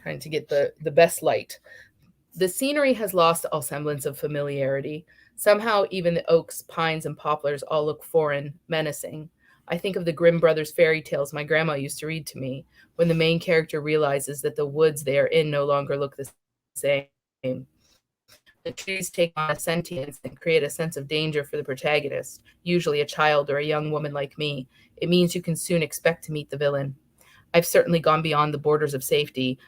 Trying to get the best light. The scenery has lost all semblance of familiarity. Somehow even the oaks, pines, and poplars all look foreign, menacing. I think of the Grimm brothers fairy tales my grandma used to read to me, when the main character realizes that the woods they are in no longer look the same. The trees take on a sentience and create a sense of danger for the protagonist, usually a child or a young woman like me. It means you can soon expect to meet the villain. I've certainly gone beyond the borders of safety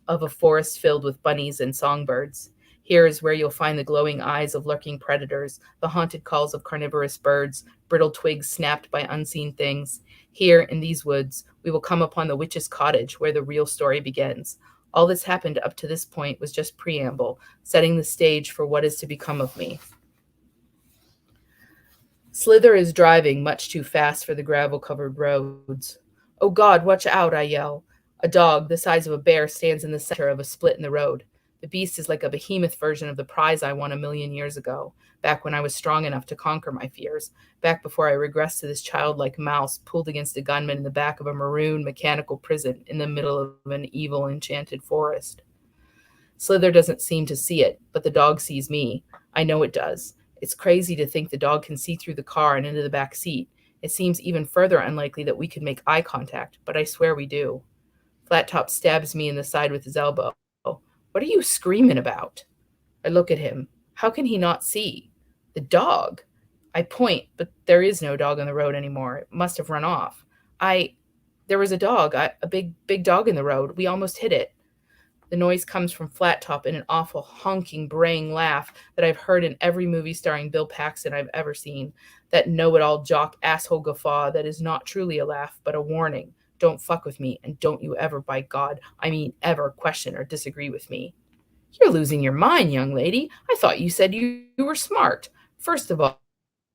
of a forest filled with bunnies and songbirds. Here is where you'll find the glowing eyes of lurking predators, the haunted calls of carnivorous birds, brittle twigs snapped by unseen things. Here, in these woods, we will come upon the witch's cottage, where the real story begins. All that's happened up to this point was just preamble, setting the stage for what is to become of me. Slither is driving much too fast for the gravel-covered roads. Oh God, watch out, I yell. A dog, the size of a bear, stands in the center of a split in the road. The beast is like a behemoth version of the prize I won 1,000,000 years ago, back when I was strong enough to conquer my fears, back before I regressed to this childlike mouse pulled against a gunman in the back of a maroon mechanical prison in the middle of an evil enchanted forest. Slither doesn't seem to see it, but the dog sees me. I know it does. It's crazy to think the dog can see through the car and into the back seat. It seems even further unlikely that we could make eye contact, but I swear we do. Flat Top stabs me in the side with his elbow. What are you screaming about? I look at him. How can he not see? The dog. I point, but there is no dog on the road anymore. It must have run off. There was a dog, a big dog in the road. We almost hit it. The noise comes from Flat Top in an awful honking, braying laugh that I've heard in every movie starring Bill Paxton I've ever seen. That know-it-all jock asshole guffaw that is not truly a laugh, but a warning. Don't fuck with me, and don't you ever, by God, I mean ever, question or disagree with me. You're losing your mind, young lady. I thought you said you were smart. First of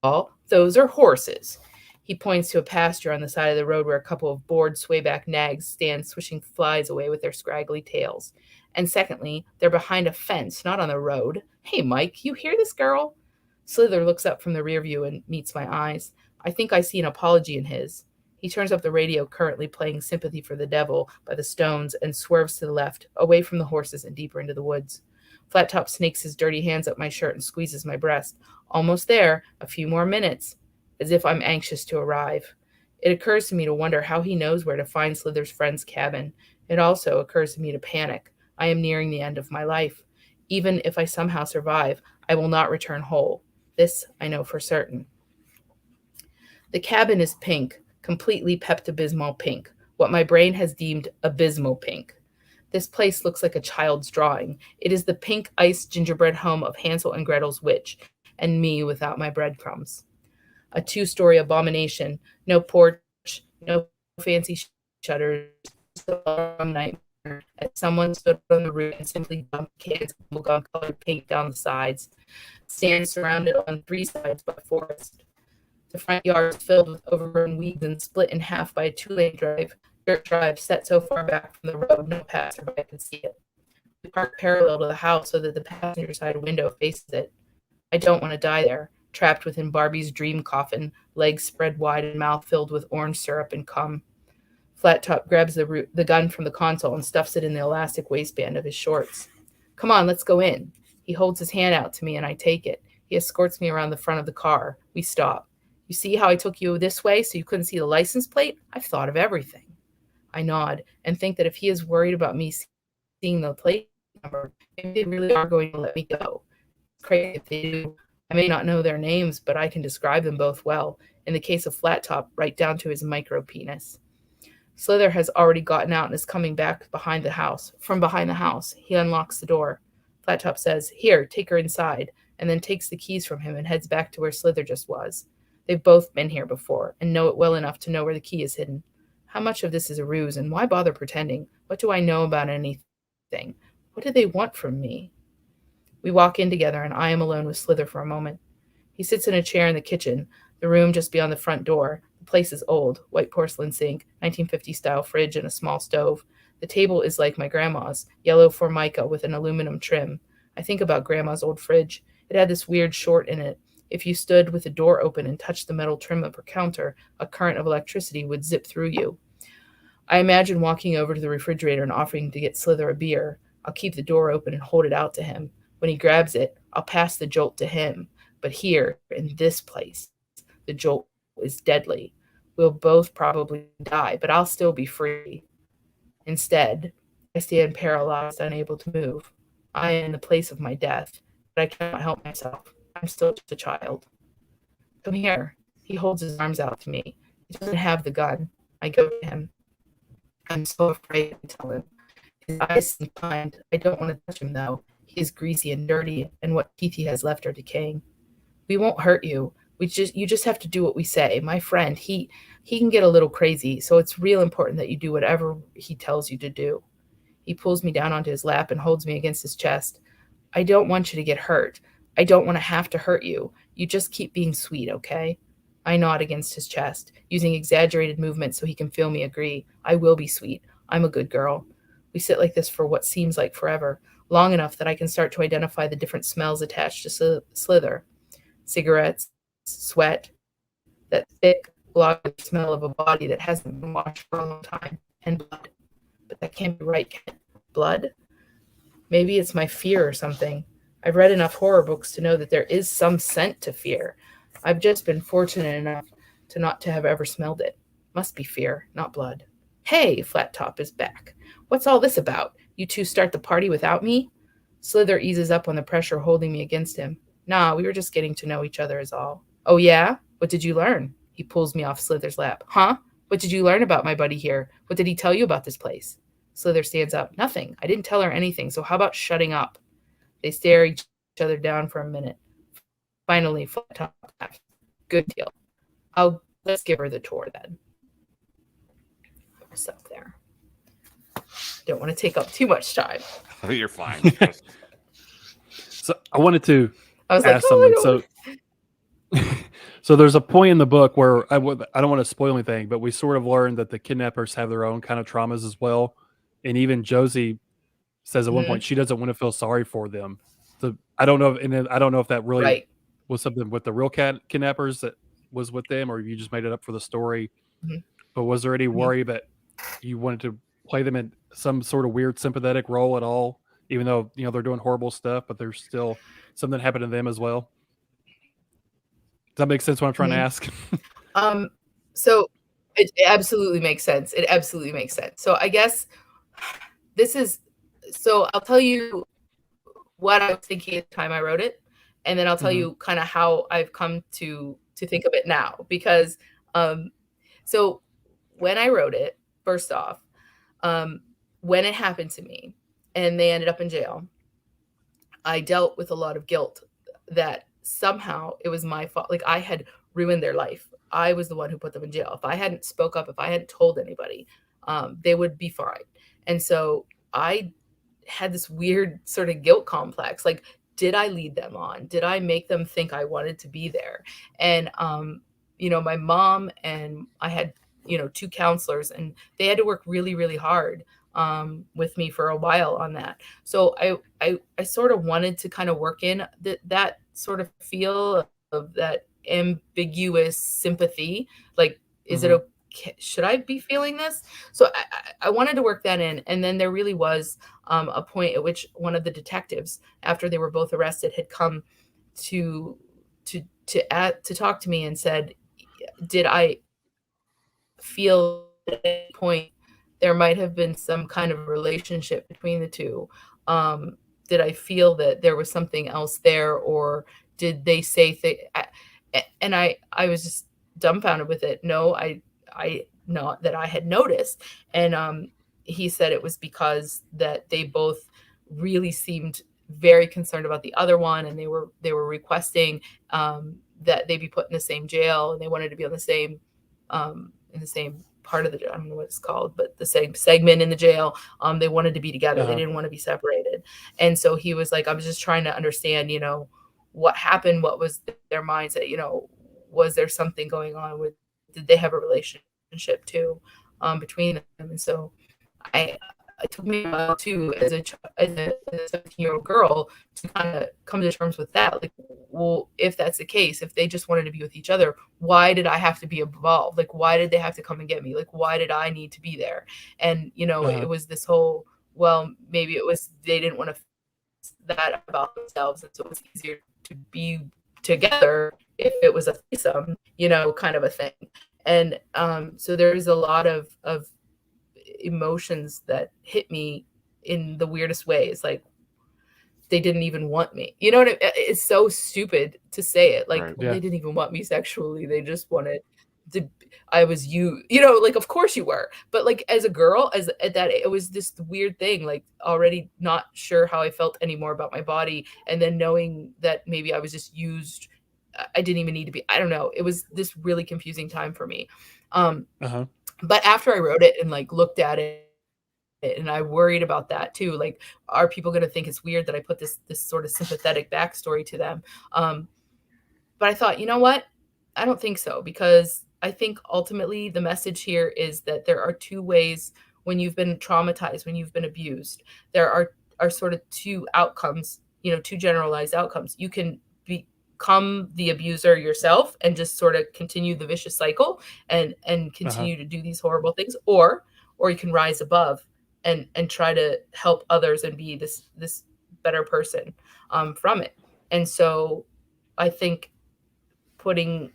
all, those are horses. He points to a pasture on the side of the road where a couple of bored swayback nags stand swishing flies away with their scraggly tails. And secondly, they're behind a fence, not on the road. Hey, Mike, you hear this girl? Slither looks up from the rear view and meets my eyes. I think I see an apology in his. He turns up the radio, currently playing Sympathy for the Devil by the Stones, and swerves to the left, away from the horses and deeper into the woods. Flat Top snakes his dirty hands up my shirt and squeezes my breast. Almost there, a few more minutes, as if I'm anxious to arrive. It occurs to me to wonder how he knows where to find Slither's friend's cabin. It also occurs to me to panic. I am nearing the end of my life. Even if I somehow survive, I will not return whole. This I know for certain. The cabin is pink. Completely Pepto-Bismol pink, what my brain has deemed abysmal pink. This place looks like a child's drawing. It is the pink ice gingerbread home of Hansel and Gretel's witch, and me without my breadcrumbs. A 2-story abomination, no porch, no fancy shutters, a nightmare. As someone stood on the roof and simply dumped cans of bubblegum colored paint down the sides, stands surrounded on 3 sides by forest. The front yard is filled with overgrown weeds and split in half by a 2-lane dirt drive set so far back from the road no passerby could see it. We park parallel to the house so that the passenger side window faces it. I don't want to die there, trapped within Barbie's dream coffin, legs spread wide and mouth filled with orange syrup and cum. Flat Top grabs the gun from the console and stuffs it in the elastic waistband of his shorts. Come on, let's go in. He holds his hand out to me and I take it. He escorts me around the front of the car. We stop. You see how I took you this way so you couldn't see the license plate? I've thought of everything. I nod and think that if he is worried about me seeing the plate number, maybe they really are going to let me go. It's crazy if they do. I may not know their names, but I can describe them both well. In the case of Flat Top, right down to his micro penis. Slither has already gotten out and is coming back from behind the house. He unlocks the door. Flat Top says, "Here, take her inside," and then takes the keys from him and heads back to where Slither just was. They've both been here before and know it well enough to know where the key is hidden. How much of this is a ruse, and why bother pretending? What do I know about anything? What do they want from me? We walk in together, and I am alone with Slither for a moment. He sits in a chair in the kitchen, the room just beyond the front door. The place is old, white porcelain sink, 1950s-style fridge, and a small stove. The table is like my grandma's, yellow formica with an aluminum trim. I think about Grandma's old fridge. It had this weird short in it. If you stood with the door open and touched the metal trim of her counter, a current of electricity would zip through you. I imagine walking over to the refrigerator and offering to get Slither a beer. I'll keep the door open and hold it out to him. When he grabs it, I'll pass the jolt to him. But here, in this place, the jolt is deadly. We'll both probably die, but I'll still be free. Instead, I stand paralyzed, unable to move. I am in the place of my death, but I cannot help myself. I'm still just a child. Come here. He holds his arms out to me. He doesn't have the gun. I go to him. I'm so afraid, I tell him. His eyes seem kind. I don't want to touch him, though. He is greasy and dirty, and what teeth he has left are decaying. We won't hurt you. You just have to do what we say. My friend, he can get a little crazy, so it's real important that you do whatever he tells you to do. He pulls me down onto his lap and holds me against his chest. I don't want you to get hurt. I don't want to have to hurt you. You just keep being sweet, okay? I nod against his chest, using exaggerated movements so he can feel me agree. I will be sweet. I'm a good girl. We sit like this for what seems like forever, long enough that I can start to identify the different smells attached to Slither. Cigarettes, sweat, that thick, bloody smell of a body that hasn't been washed for a long time, and blood. But that can't be right, can it? Blood? Maybe it's my fear or something. I've read enough horror books to know that there is some scent to fear. I've just been fortunate enough to not to have ever smelled it. Must be fear, not blood. Hey, Flat Top is back. What's all this about? You two start the party without me? Slither eases up on the pressure holding me against him. Nah, we were just getting to know each other is all. Oh yeah? What did you learn? He pulls me off Slither's lap. Huh? What did you learn about my buddy here? What did he tell you about this place? Slither stands up. Nothing. I didn't tell her anything, so how about shutting up? They stare each other down for a minute. Finally, Flat Top laughs. Good deal. Let's give her the tour then. What's up there? Don't want to take up too much time. You're fine. So I wanted to I was ask like, something. So there's a point in the book where I don't want to spoil anything, but we sort of learned that the kidnappers have their own kind of traumas as well. And even Josie says at one point she doesn't want to feel sorry for them. I don't know, and I don't know if that really was something with the real kidnappers that was with them, or you just made it up for the story. Mm-hmm. But was there any worry that you wanted to play them in some sort of weird sympathetic role at all, even though they're doing horrible stuff, but there's still something happening to them as well? Does that make sense? What I'm trying to ask? So it absolutely makes sense. It absolutely makes sense. So I guess I'll tell you what I was thinking at the time I wrote it, and then I'll tell you kind of how I've come to think of it now. Because so when I wrote it, first off, when it happened to me and they ended up in jail, I dealt with a lot of guilt that somehow it was my fault. Like I had ruined their life. I was the one who put them in jail. If I hadn't spoke up, if I hadn't told anybody, they would be fine. And so I had this weird sort of guilt complex. Like, did I lead them on? Did I make them think I wanted to be there? And, my mom and I had, 2 counselors, and they had to work really, really hard with me for a while on that. So I sort of wanted to kind of work in that sort of feel of that ambiguous sympathy. Like, is it okay? Should I be feeling this? So I wanted to work that in. And then there really was a point at which one of the detectives, after they were both arrested, had come to talk to me and said, did I feel at any point there might have been some kind of relationship between the two? Did I feel that there was something else there, or did they say things? And I was just dumbfounded with it. No, I not that I had noticed. And he said it was because that they both really seemed very concerned about the other one, and they were requesting that they be put in the same jail, and they wanted to be on the same in the same part of the, I don't know what it's called, but the same segment in the jail. They wanted to be together. They didn't want to be separated. And so he was like, I was just trying to understand, what happened, what was their mindset, was there something going on with, did they have a relationship too between them? And so it took me a while too, as a 17-year-old girl, to kind of come to terms with that. Like, well, if that's the case, if they just wanted to be with each other, why did I have to be involved? Like, why did they have to come and get me? Like, why did I need to be there? And, it was this whole, well, maybe it was, they didn't want to that about themselves. And so it was easier to be together if it was a threesome, kind of a thing. And so there's a lot of emotions that hit me in the weirdest ways. Like, they didn't even want me. You know what it's so stupid to say it. Like, Right. They didn't even want me sexually. They just wanted to, I was like, of course you were. But like, as a girl, at that, it was this weird thing, like already not sure how I felt anymore about my body. And then knowing that maybe I was just used, I didn't even need to be, I don't know. It was this really confusing time for me. But after I wrote it and like looked at it, and I worried about that too. Like, are people going to think it's weird that I put this sort of sympathetic backstory to them? But I thought, you know what? I don't think so, because I think ultimately the message here is that there are 2 ways when you've been traumatized, when you've been abused. There are sort of 2 outcomes, 2 generalized outcomes. You can become the abuser yourself and just sort of continue the vicious cycle and continue to do these horrible things, or you can rise above and try to help others and be this better person from it. And so I think putting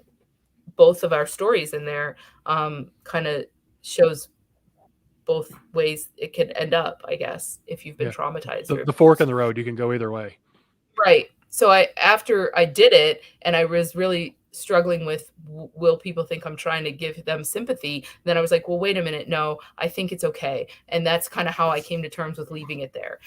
both of our stories in there kind of shows both ways it can end up, I guess, if you've been traumatized. The fork in the road, you can go either way. Right. So after I did it, and I was really struggling with, will people think I'm trying to give them sympathy? Then I was like, well, wait a minute. No, I think it's okay. And that's kind of how I came to terms with leaving it there.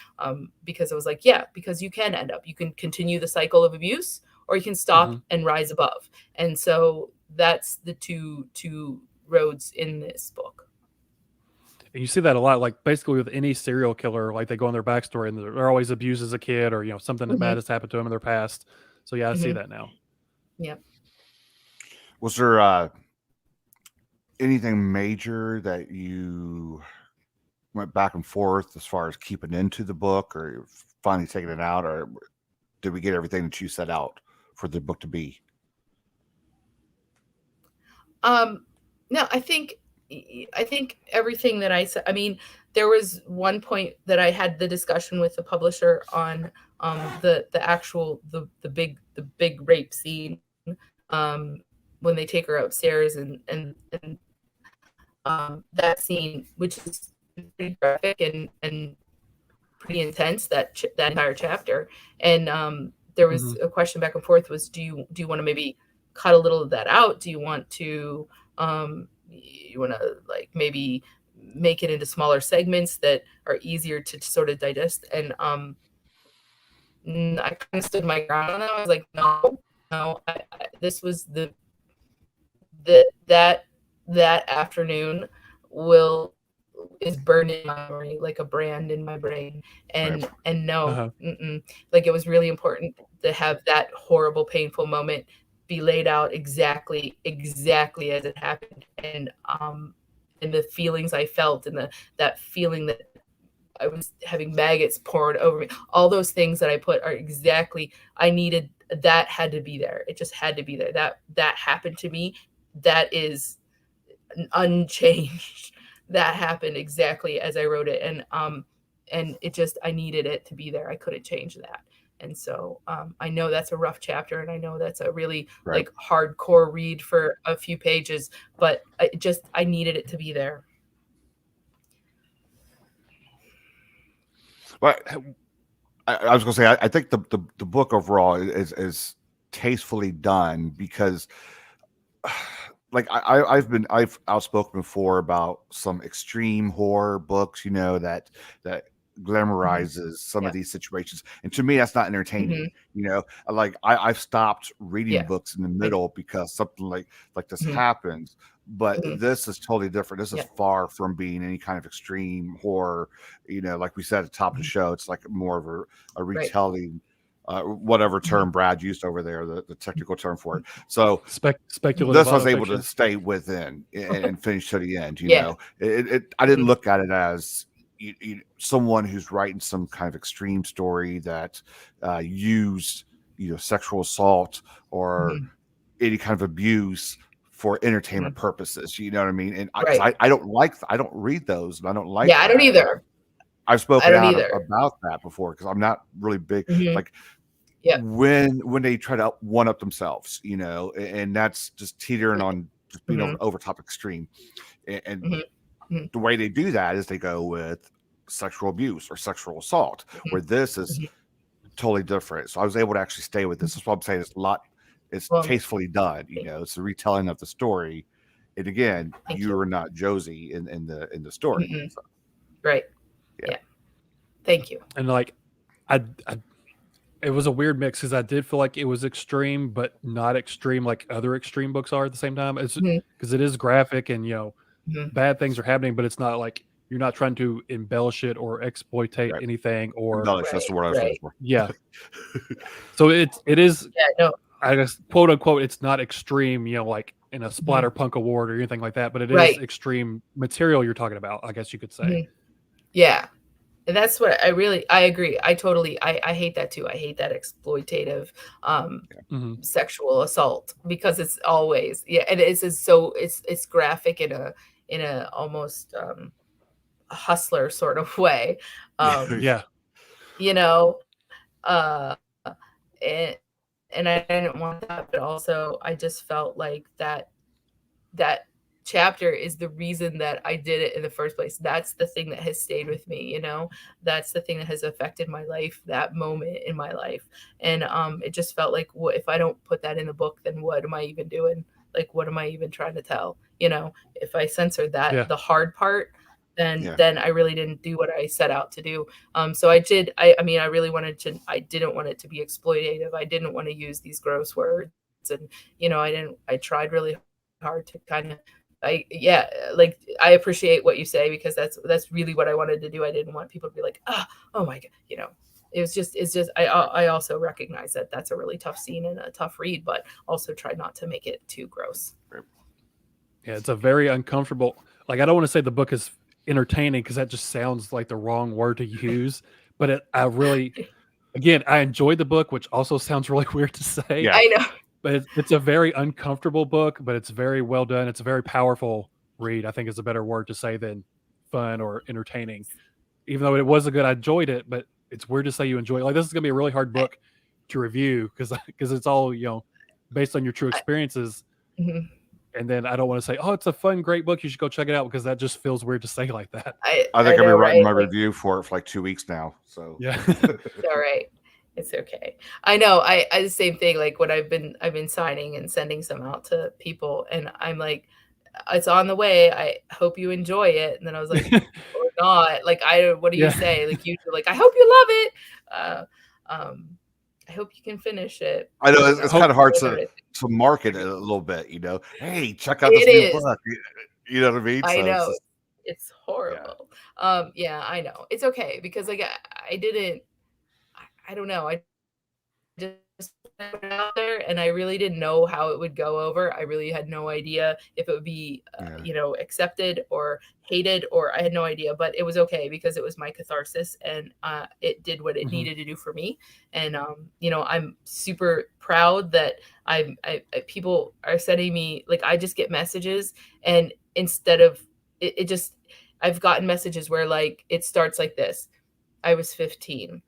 Because I was like, yeah, because you can end up, you can continue the cycle of abuse, or you can stop and rise above. And so that's the two roads in this book. And you see that a lot, like basically with any serial killer, like they go on their backstory and they're always abused as a kid, or, something that bad has happened to them in their past. So yeah, I see that now. Yep. Was there anything major that you went back and forth as far as keeping into the book, or finally taking it out, or did we get everything that you set out for the book to be? No, I think everything that I said. I mean, there was one point that I had the discussion with the publisher on the actual the big rape scene when they take her upstairs and that scene, which is pretty graphic and pretty intense, that entire chapter. And there was a question back and forth, was do you want to maybe cut a little of that out? Do you want to like maybe make it into smaller segments that are easier to sort of digest. And I kind of stood my ground on that. I was like, no, this was that afternoon is burned in my memory like a brand in my brain. And no, like it was really important to have that horrible, painful moment be laid out exactly as it happened. And the feelings I felt, and that feeling that I was having maggots poured over me, all those things that I put are exactly, I needed, that had to be there. It just had to be there. That happened to me. That is unchanged. That happened exactly as I wrote it. And it just, I needed it to be there. I couldn't change that. And so I know that's a rough chapter, and I know that's a really like hardcore read for a few pages, but I needed it to be there. Well, I was going to say, I think the book overall is tastefully done, because like I've outspoken before about some extreme horror books, that glamorizes some of these situations, and to me that's not entertaining. Like I've stopped reading books in the middle because something like this happens, but this is totally different. This is far from being any kind of extreme horror. Like we said at the top of the show, it's like more of a retelling, whatever term Brad used over there, the technical term for it. So speculative. This I was able to stay within and finish to the end. I didn't look at it as someone who's writing some kind of extreme story that used sexual assault or any kind of abuse for entertainment purposes. You know what I mean? And I don't read those, and I don't like. Yeah, I don't either. I've spoken out about that before, because I'm not really big like when they try to one up themselves, and that's just teetering on just being over top extreme. And the way they do that is they go with sexual abuse or sexual assault, where this is totally different. So I was able to actually stay with this. That's what I'm saying. It's tastefully done. It's a retelling of the story. And again, you are not Josie in the story. So. Right. Yeah. Thank you. And like, it was a weird mix, because I did feel like it was extreme, but not extreme like other extreme books are at the same time. It's because it is graphic, and bad things are happening, but it's not like you're not trying to embellish it or exploitate anything or embellish. That's the word I was looking for. Yeah. So it is. Yeah. No. I guess, quote unquote, it's not extreme, like in a Splatterpunk award or anything like that, but it is extreme material you're talking about, I guess you could say. Yeah. And that's what I agree. I hate that too. I hate that exploitative sexual assault, because it's always, and it's graphic in a almost a hustler sort of way. And I didn't want that, but also I just felt like that chapter is the reason that I did it in the first place. That's the thing that has stayed with me, that's the thing that has affected my life, that moment in my life. And it just felt like, what if I don't put that in the book, then what am I even doing? Like, what am I even trying to tell? If I censored that, the hard part, then I really didn't do what I set out to do. So I did. I mean, I really wanted to. I didn't want it to be exploitative. I didn't want to use these gross words, and I tried really hard to kind of. I appreciate what you say, because that's really what I wanted to do. I didn't want people to be like, oh my God, it's just. I also recognize that that's a really tough scene and a tough read, but also try not to make it too gross. Yeah, it's a very uncomfortable. Like, I don't want to say the book is entertaining, because that just sounds like the wrong word to use, but I enjoyed the book, which also sounds really weird to say. I know, but it's a very uncomfortable book, but it's very well done. It's a very powerful read, I think is a better word to say than fun or entertaining. Even though it was I enjoyed it, but it's weird to say you enjoy it. Like, this is gonna be a really hard book to review, because it's all based on your true experiences. And then I don't want to say, oh, it's a fun, great book, you should go check it out, because that just feels weird to say like that. I think I've been writing my review for like 2 weeks now. So yeah. It's all right. It's okay. I know. I the same thing. Like, when I've been signing and sending some out to people, and I'm like, it's on the way. I hope you enjoy it. And then I was like, or not. Like, what do you say? Like, usually, like, I hope you love it. I hope you can finish it. I know it's kind of hard to market it a little bit, Hey, check out this new book. You know what I mean? I know. It's horrible. Yeah, I know. It's okay because like I don't know. I just put it out there and I really didn't know how it would go over. I really had no idea if it would be accepted or hated, or I had no idea, but it was okay because it was my catharsis and it did what it needed to do for me. And I'm super proud that I people are sending me, like, I just get messages, and instead of it just, I've gotten messages where like it starts like this: I was 15.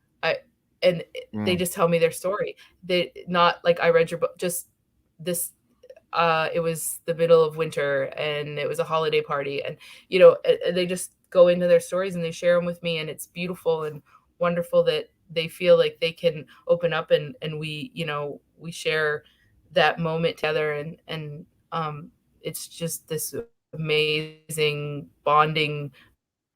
They just tell me their story. They not like, I read your book, just this. It was the middle of winter and it was a holiday party, and they just go into their stories and they share them with me, and it's beautiful and wonderful that they feel like they can open up and we share that moment together, and it's just this amazing bonding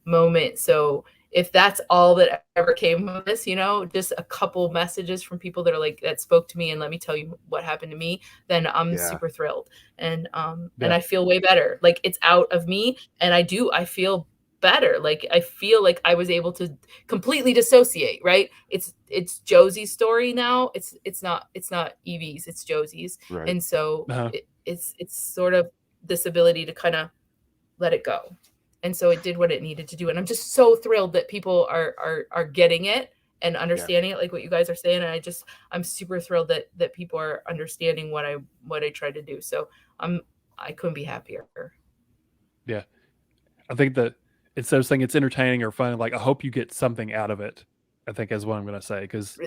moment. So if that's all that ever came of this, just a couple messages from people that are like, that spoke to me and let me tell you what happened to me, then I'm super thrilled. And and I feel way better. Like, it's out of me, and I feel better. Like, I feel like I was able to completely dissociate, right? It's Josie's story now. It's not Evie's, it's Josie's. Right. And so it's sort of this ability to kind of let it go. And so it did what it needed to do. And I'm just so thrilled that people are getting it and understanding it, like what you guys are saying. And I'm super thrilled that people are understanding what I tried to do. So I couldn't be happier. Yeah. I think that instead of saying it's entertaining or fun, like, I hope you get something out of it, I think is what I'm going to say. Because,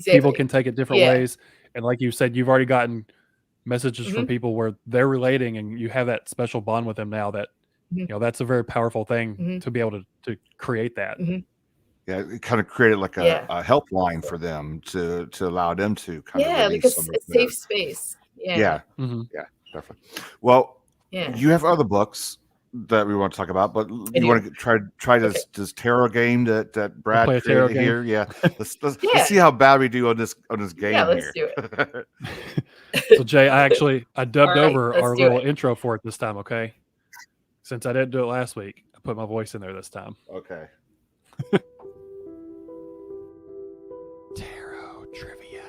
people can take it different ways. And like you said, you've already gotten messages from people where they're relating and you have that special bond with them now that, that's a very powerful thing to be able to create that. Yeah, it kind of created like a helpline for them to allow them to kind of like a safe space. Yeah, definitely. Well, you have other books that we want to talk about, but you want to try this tarot game that Brad created here. Yeah, let's see how bad we do on this game. Yeah, let's do it. So Jay, I dubbed over our little intro for it this time. Okay. Since I didn't do it last week, I put my voice in there this time. Okay. Tarot trivia.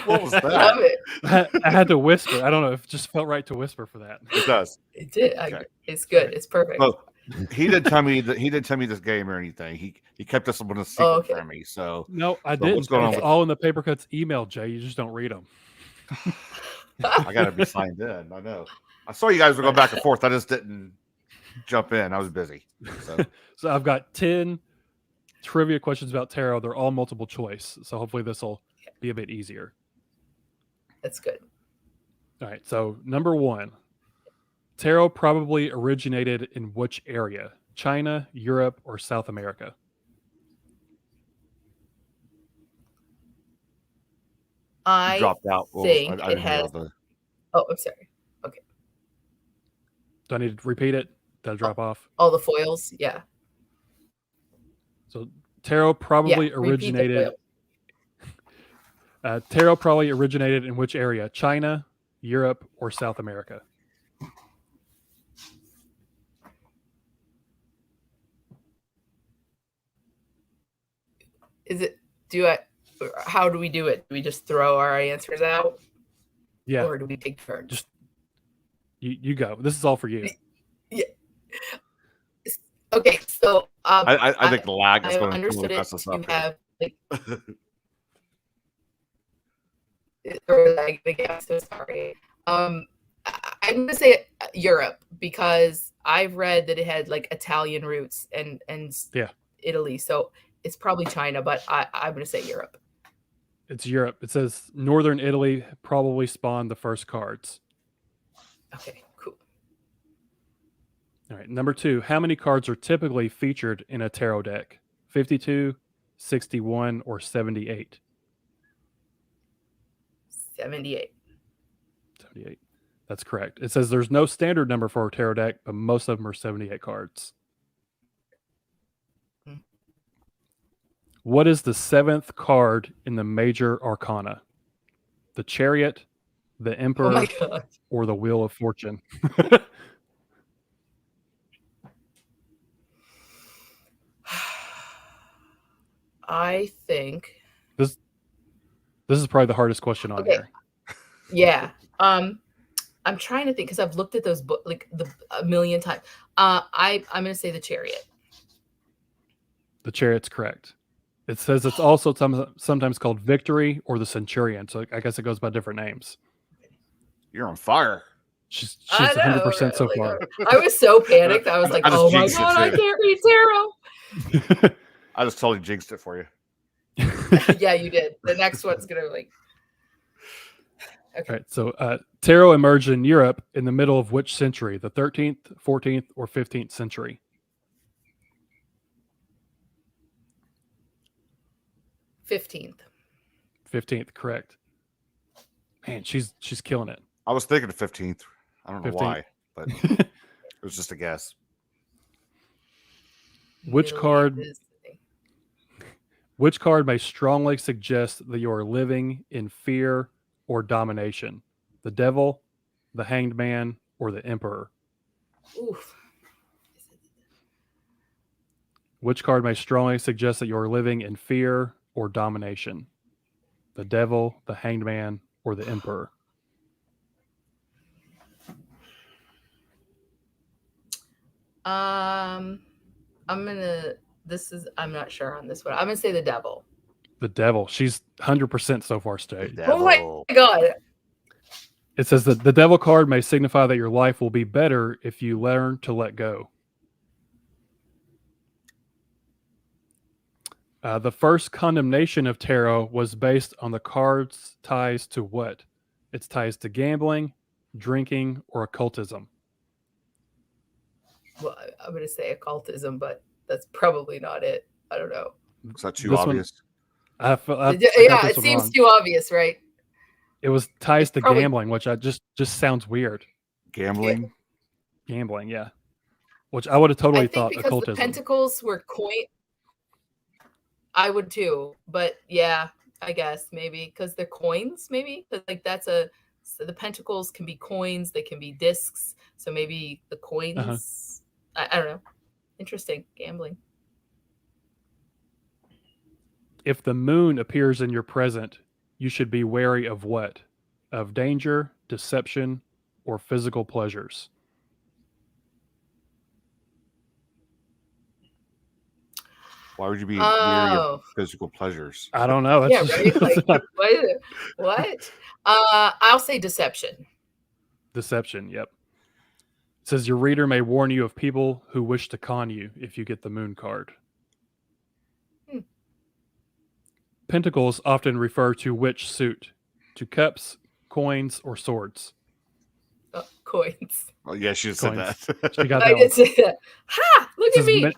What was that? I had to whisper. I don't know. It just felt right to whisper for that. It does. It did. Okay. It's good. It's perfect. Well, he didn't tell me that he didn't tell me this game or anything. He kept this one a secret from me. So no, I didn't. What's going on? It's all in the Paper Cuts email, Jay. You just don't read them. I gotta be signed in. I know. I saw you guys were going back and forth. I just didn't jump in. I was busy. So I've got 10 trivia questions about tarot. They're all multiple choice. So hopefully this will be a bit easier. That's good. All right. So number 1, tarot probably originated in which area? China, Europe, or South America? I dropped out. Think it has. Oh, I'm sorry. Okay. Do I need to repeat it? Did I drop off? All the foils, yeah. So tarot probably originated. Tarot probably originated in which area? China, Europe, or South America? Is it? How do we do it? Do we just throw our answers out? Yeah. Or do we take turns? Just you go. This is all for you. Yeah. Okay, so I think the lag is going to understood mess us up. Have or lag again. So sorry. I'm going to say Europe because I've read that it had like Italian roots and Italy. So it's probably China, but I'm going to say Europe. It's Europe. It says Northern Italy probably spawned the first cards. Okay, cool. All right, number 2. How many cards are typically featured in a tarot deck? 52, 61, or 78? 78. 78. That's correct. It says there's no standard number for a tarot deck, but most of them are 78 cards. What is the 7th card in the major arcana? The Chariot, the Oh Emperor, my god. or the Wheel of Fortune? I think. This is probably the hardest question on Okay. here. Yeah. I'm trying to think because I've looked at those books like a million times. I'm gonna say the Chariot. The Chariot's correct. It says it's also sometimes called Victory or the Centurion. So I guess it goes by different names. You're on fire. She's I know, 100% so like, far. I was so panicked. I was like, I just oh my jinxed it, god, I too. can't read tarot. I just totally jinxed it for you. Yeah, you did. The next one's gonna like. Okay. All right. So tarot emerged in Europe in the middle of which century? The 13th, 14th, or 15th century? 15th. 15th, correct. Man, she's killing it. I was thinking of 15th. I don't know 15th. why, but it was just a guess. Which Middle card? Ages. Which card may strongly suggest that you are living in fear or domination? The Devil, the Hanged Man, or the Emperor? Oof. Which card may strongly suggest that you are living in fear or domination? The Devil, the Hanged Man, or the Emperor? I'm not sure on this one. I'm gonna say the Devil. The Devil. She's 100% so far straight. Oh my god. It says that the Devil card may signify that your life will be better if you learn to let go. The first condemnation of tarot was based on the card's ties to what? Its ties to gambling, drinking, or occultism. Well, I'm gonna say occultism, but that's probably not it. I don't know. Is that too This one- obvious? I got Yeah, this it one seems wrong. too obvious, right? It was ties to probably- gambling, which I just sounds weird. Gambling? Gambling, yeah. Which I would have totally I think thought because occultism. the pentacles were coin. I would too, but yeah, I guess maybe because they're coins, maybe because like so the pentacles can be coins, they can be discs, so maybe the coins. I don't know. Interesting. Gambling. If the moon appears in your present, you should be wary of what? Of danger, deception, or physical pleasures. Why would you be weary of physical pleasures? I don't know. Yeah, That's right. Like, what? I'll say deception. Deception, yep. It says your reader may warn you of people who wish to con you if you get the moon card. Pentacles often refer to which suit? To cups, coins, or swords? Coins. Oh, yeah, she said Coins. that. She got I that one. did say that. Ha! Look It at says me.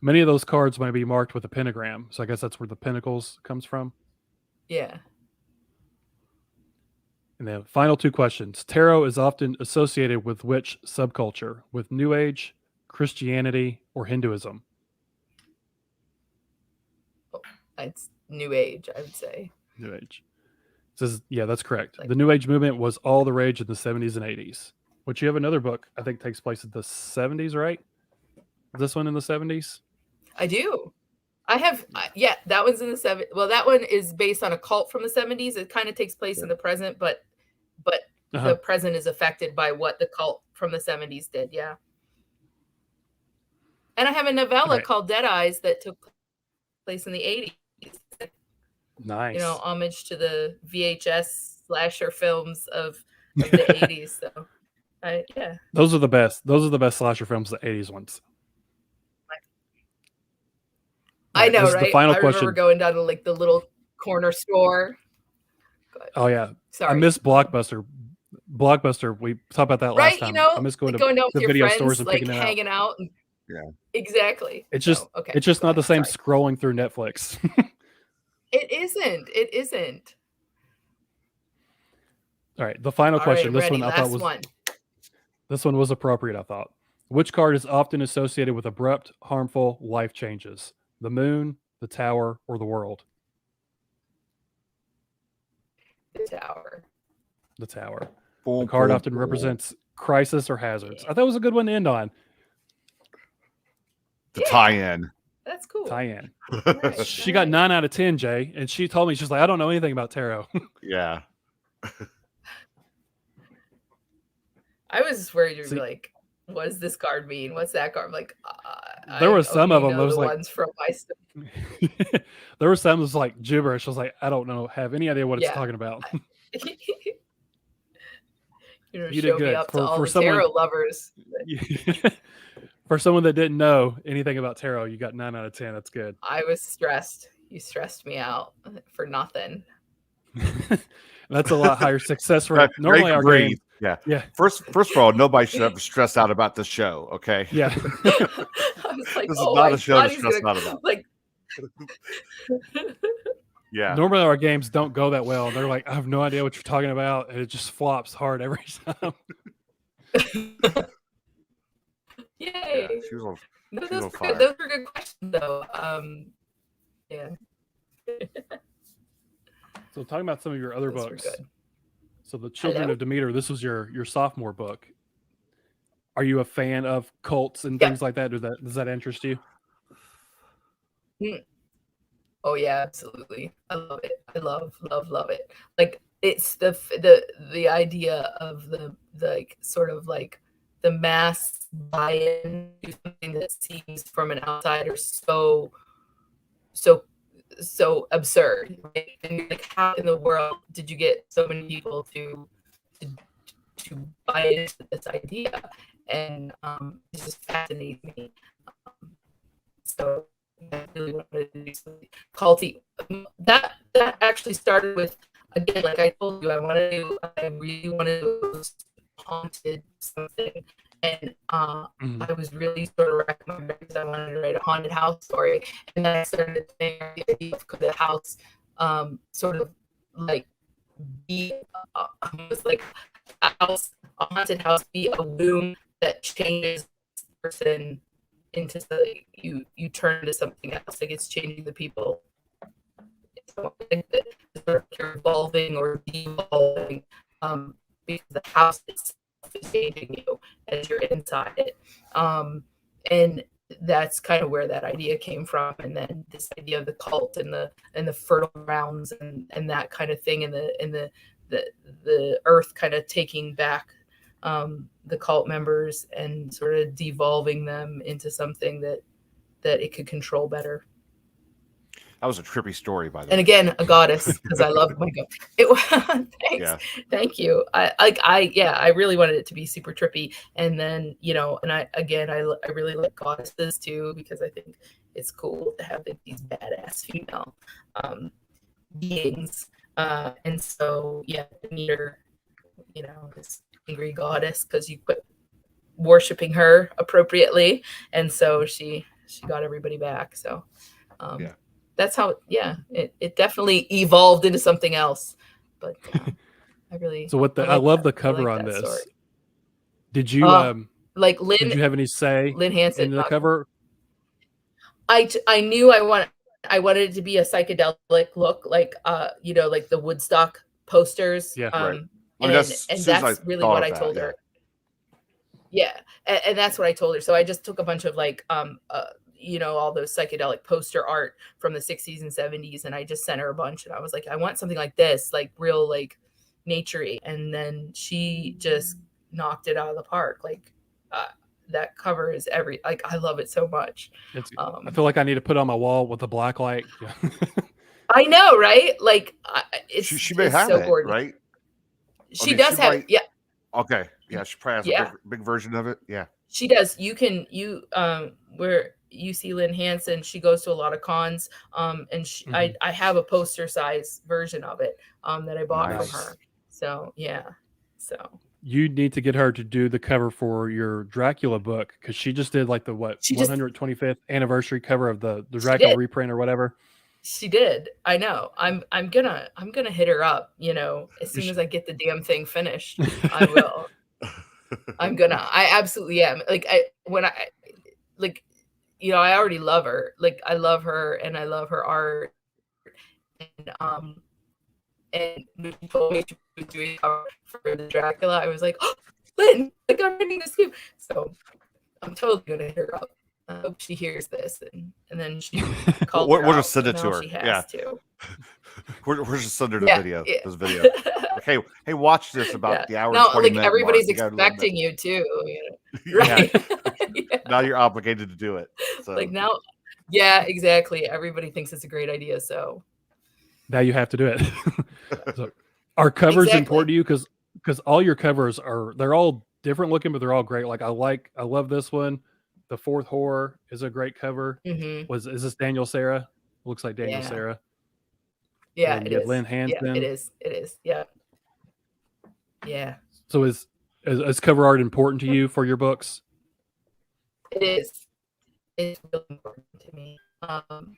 Many of those cards might be marked with a pentagram, so I guess that's where the pentacles comes from. Yeah. And the final two questions. Tarot is often associated with which subculture? With New Age, Christianity, or Hinduism? It's New Age, I would say. New Age. It says, yeah, that's correct. Like- The New Age movement was all the rage in the 70s and 80s. Which you have another book, I think takes place in the 70s, right? Is this one in the 70s? I do. I have, yeah, that one's in the 70s. Well, that one is based on a cult from the 70s. It kind of takes place in the present, but the present is affected by what the cult from the 70s did. Yeah. And I have a novella Right. called Dead Eyes that took place in the 80s. Nice. You know, homage to the VHS slasher films of the 80s. So, yeah. Those are the best. Those are the best slasher films, the 80s ones. I know, this is right? the final I question. remember going down to like the little corner store. Oh, yeah. Sorry. I miss Blockbuster. Blockbuster, we talked about that last Right, time. you know, I miss going like to going down with the your video friends, stores and like picking it out. hanging out. And, Yeah. Exactly. It's just, So, okay. it's just go not the ahead, same sorry. scrolling through Netflix. It isn't. It isn't. All right, the final question. This ready. one I thought was this one was appropriate. I thought. Which card is often associated with abrupt, harmful life changes? The moon, the tower, or the world? The tower. The tower. Boom, The card boom, often boom. represents crisis or hazards. I thought it was a good one to end on. The tie-in. That's cool. Tie-in. Right, She got 9 out of 10, Jay, and she told me, she's like, I don't know anything about tarot. Yeah. I was just worried you'd be like, what does this card mean? What's that card? I'm like, there were some of them. Those like ones from my stuff. there were some that was like gibberish. I was like, I don't know, have any idea what it's talking about. You did show good. me up For to all the someone- tarot lovers. For someone that didn't know anything about tarot, you got 9 out of 10. That's good. I was stressed. You stressed me out for nothing. That's a lot higher success rate. Normally our breathe. game. Yeah. Yeah. First of all, nobody should ever stress out about this show. Okay. Yeah. I was like, This is oh, not my a show God, to he's stress gonna, out about. like, Yeah. Normally our games don't go that well. They're like, I have no idea what you're talking about, and it just flops hard every time. yay! Yeah, she was on, No, she was on those fire. were good questions, though. Yeah. So talking about some of your other Those were books. good. So the Children Hello? of Demeter, this was your sophomore book. Are you a fan of cults and Yeah. things like that? Does that interest you? Oh yeah, absolutely. I love it. I love it. Like it's the idea of the like sort of like the mass buy-in to something that seems from an outsider so absurd. Right? And you're like, how in the world did you get so many people to buy into this idea? And it just fascinates me. So I really wanted to do something culty. That actually started with, again, like I told you, I really wanted to do haunted something, and I was really sort of racking my brain because I wanted to write a haunted house story, and then I started thinking the idea of the house, sort of like be almost like a haunted house, be a room that changes the person into you turn to something else, like it's changing the people. It's something that you're evolving or devolving, because the house itself is changing you as you're inside it, and that's kind of where that idea came from. And then this idea of the cult and the fertile grounds and that kind of thing, and the earth kind of taking back the cult members and sort of devolving them into something that it could control better. That was a trippy story, by the And way. again, a goddess, because I love my god. It was thanks, Yeah. thank you. I really wanted it to be super trippy, and then and I really like goddesses too, because I think it's cool to have these badass female beings, and so Demeter, this angry goddess, because you put worshiping her appropriately, and so she got everybody back. So that's how it definitely evolved into something else. But I really I love the cover on this. Story. Did you like Lynn? Did you have any say Lynn Hansen in the cover? I knew I wanted it to be a psychedelic look, like like the Woodstock posters. Yeah, right. And that's really what I told her. Yeah, and that's what I told her. So I just took a bunch of like all those psychedelic poster art from the 60s and 70s, and I just sent her a bunch, and I was like, I want something like this, like real like naturey, and then she just knocked it out of the park. Like that cover is I love it so much. I feel like I need to put it on my wall with a black light. I know, right? Like she may have so it, gorgeous. right? She does have it. Yeah. Okay. Yeah, she probably has a big version of it. Yeah. She does. Where you see Lynn Hansen, she goes to a lot of cons. And I have a poster size version of it that I bought from her. So So you need to get her to do the cover for your Dracula book, because she just did like the 125th anniversary cover of the Dracula reprint or whatever. She did. I know. I'm gonna hit her up, you know, as soon as I get the damn thing finished. I will. I absolutely am. Like like, you know, I already love her. Like I love her and I love her art. And when she told me she was doing cover for the Dracula, I was like, oh, Lynn, like I'm reading this too. So I'm totally gonna hit her up. I hope she hears this, and then she called her We'll out, just send so it to now her. she has Yeah. to. We're just sending her Yeah, video. yeah. This video. Okay, hey, watch this about the hour and No, 20 like minute everybody's mark. expecting you too. You know? Yeah. Right? Yeah. Now you're obligated to do it. So Like now, yeah, exactly. Everybody thinks it's a great idea, so Now you have to do it. So, are covers Exactly. important to you? Because all your covers they're all different looking, but they're all great. Like I love this one. The Fourth Horror is a great cover. Mhm. Is this Daniel Sarah? Looks like Daniel Yeah. Sarah. Yeah, And it you have is. Lynn Yeah, Hansen. it is. It is. Yeah. Yeah. So is cover art important to you for your books? It is. It's really important to me. I'm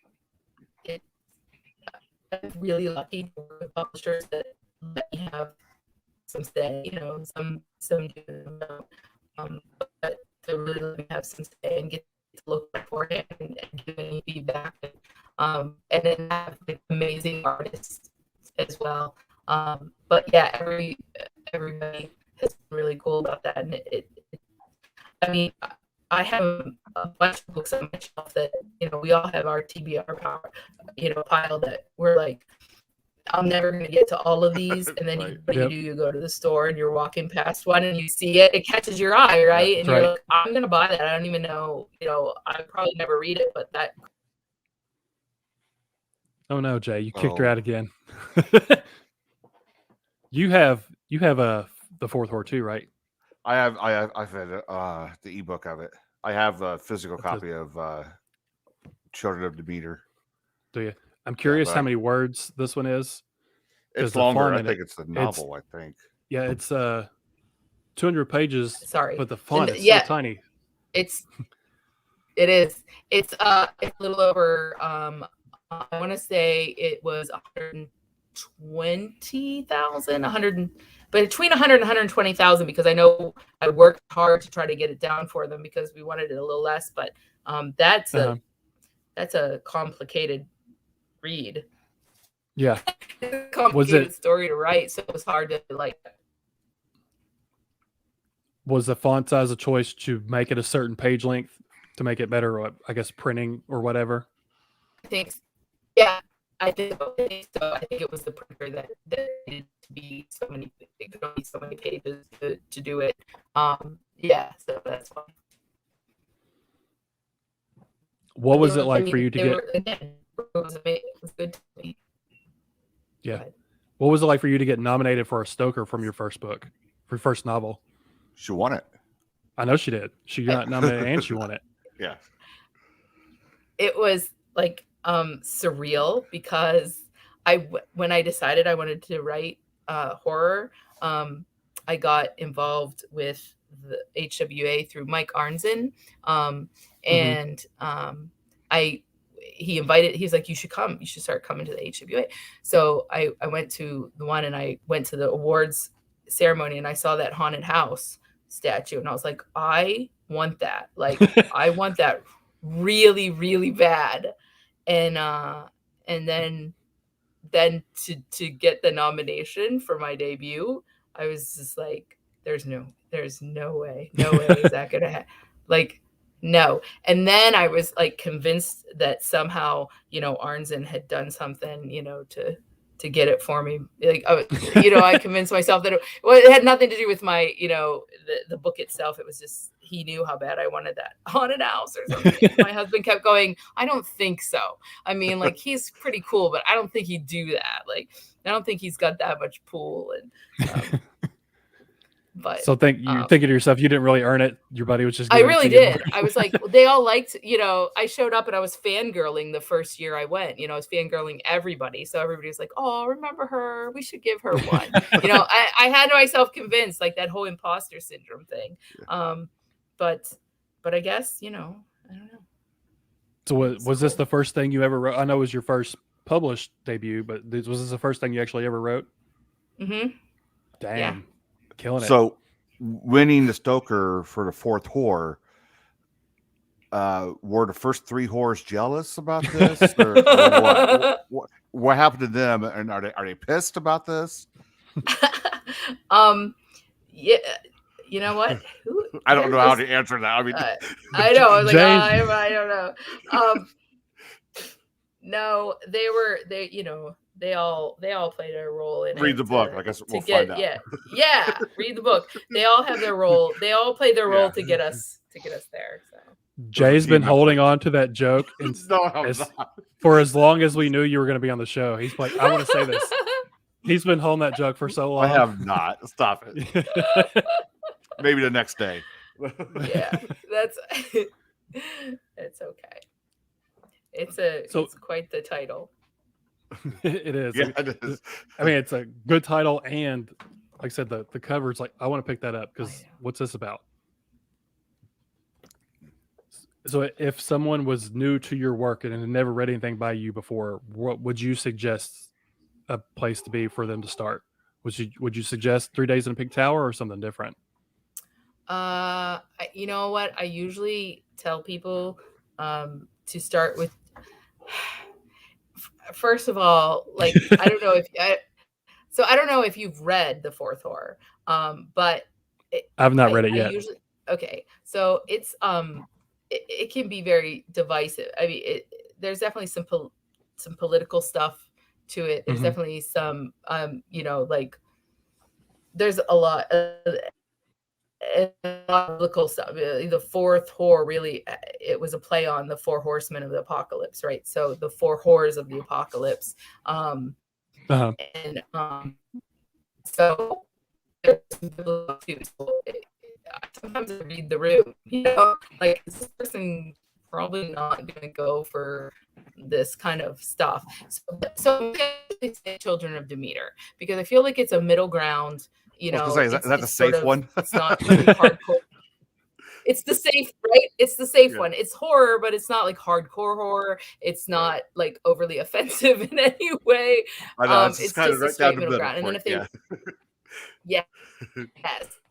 really lucky to work with publishers that let me have some say. You know, some do, some don't. But to really let me have some say and get to look beforehand and give any feedback, and then have like, amazing artists as well. But yeah, everybody has been really cool about that, and I mean, I have a bunch of books on my shelf that, you know, we all have our TBR power, you know, pile that we're like, I'm never going to get to all of these. And then Right. what do? You go to the store and you're walking past one and you see it, it catches your eye, right? Yeah, and you're right. like, I'm going to buy that. I don't even know, you know, I probably never read it, but that. Oh no, Jay, you kicked her Oh. out again. You have the Fourth Horror too, right? I've had the ebook of it. I have a physical copy of Children of Demeter. Do you? I'm curious but how many words this one is. It's the longer. font I in think it- it's the novel. I think. Yeah, it's 200 pages. Sorry. But the font And is yeah. so tiny. It is. It's a little over, I want to say it was 120,000, but between 100 and 120,000, because I know I worked hard to try to get it down for them because we wanted it a little less, but that's a complicated read. Yeah. Complicated story to write, so it was hard to like. Was the font size a choice to make it a certain page length to make it better, or I guess printing or whatever? I think, yeah, I think so. I think it was the printer that needed to be so many. It could only be so many pages to do it. Yeah, so that's fine. What was it like for you to get? Again, it was good to me. Yeah. What was it like for you to get nominated for a Stoker from your first book, for your first novel? She won it. I know she did. She got nominated and she won it. Yeah. It was like surreal because when I decided I wanted to write horror, I got involved with the HWA through Mike Arnzen, and he's like, you should come, you should start coming to the HWA. So I went to the one, and I went to the awards ceremony, and I saw that haunted house statue, and I was like, I want that. Like, I want that really, really bad. And then to get the nomination for my debut, I was just like, there's no way is that gonna happen. Like, no. And then I was like convinced that somehow, you know, Arnzen had done something, you know, to get it for me. Like, you know, I convinced myself that it had nothing to do with my, you know, the book itself. It was just, he knew how bad I wanted that haunted house or something. My husband kept going, I don't think so. I mean, like, he's pretty cool, but I don't think he'd do that. Like, I don't think he's got that much pull. And but so you're thinking to yourself, you didn't really earn it. Your buddy was just. I really did. I was like, they all liked, you know, I showed up and I was fangirling the first year I went, you know, I was fangirling everybody. So everybody was like, oh, remember her? We should give her one. You know, I had myself convinced, like that whole imposter syndrome thing. But I guess, you know, I don't know. So was this the first thing you ever wrote? I know it was your first published debut, but was this the first thing you actually ever wrote? Mm-hmm. Damn, Yeah. killing it. So, winning the Stoker for the 4th whore, were the first 3 whores jealous about this, or what? What happened to them, and are they pissed about this? Yeah, you know what? I don't know how to answer that. I mean, I know. I was like, James. I don't know. No, they all played a role in it. read the book. I guess we'll find out. Yeah, read the book. They all have their role. They all played their role to get us there. So Jay's been holding on to that joke and No, for as long as we knew you were going to be on the show. He's like, I want to say this. He's been holding that joke for so long. I have not. Stop it. Maybe the next day. Yeah, that's it's okay. It's quite the title. It is. Yeah, it is. I mean, it's a good title, and like I said, the cover's like, I want to pick that up because what's this about? So if someone was new to your work and had never read anything by you before, what would you suggest a place to be for them to start? Would you suggest 3 Days in a Pink Tower or something different? You know what? I usually tell people to start with. First of all, like I don't know if you've read The 4th Whore, but I've not read it yet. Okay, so it's it can be very divisive. I mean, there's definitely some political stuff to it. There's definitely some like there's a lot of political stuff. The 4th whore, really, it was a play on the 4 horsemen of the apocalypse, right? So the 4 whores of the apocalypse. And so sometimes I read the room, like this person probably not going to go for this kind of stuff. So I say Children of Demeter, because I feel like it's a middle ground. Is that the safe one? It's not really hardcore. It's the safe, right? It's the safe one. It's horror, but it's not like hardcore horror. It's not like overly offensive in any way. I know, it's just kind of a right straight down the middle middle. ground. And then if they,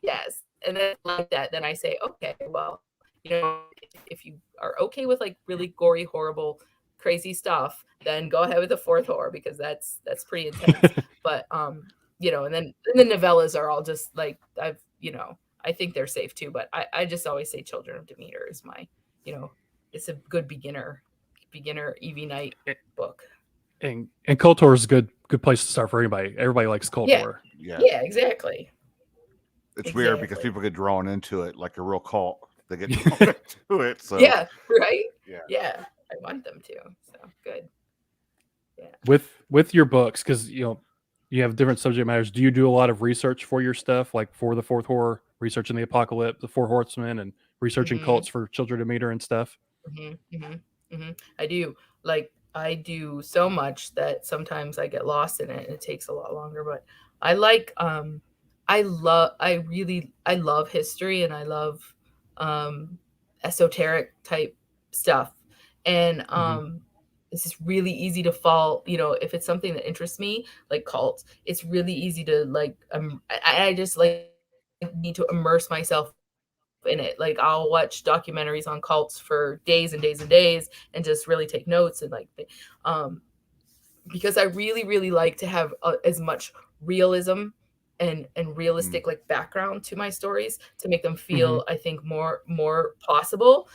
yes, and then like that, then I say, okay, well, if you are okay with like really gory, horrible, crazy stuff, then go ahead with The 4th Whore, because that's pretty intense. But and then the novellas are all just like I think they're safe too, but I just always say Children of Demeter is my, it's a good beginner Evie Knight book. And Cult Horror is a good place to start for anybody. Everybody likes Cult Horror. Yeah, exactly. It's weird because people get drawn into it like a real cult. They get drawn into it. So yeah, right. Yeah, I want them to. So good. Yeah. With your books, because you have different subject matters. Do you do a lot of research for your stuff, like for the 4th Whore, researching the apocalypse, the 4 horsemen, and researching cults for Children of Demeter and stuff? I do. Like I do so much that sometimes I get lost in it, and it takes a lot longer. But I like I love history, and I love esoteric type stuff, and it's just really easy to fall, if it's something that interests me, like cults, it's really easy to like I just like need to immerse myself in it. Like I'll watch documentaries on cults for days and days and days and just really take notes, and like because I really, really like to have as much realism and realistic like background to my stories to make them feel I think more possible.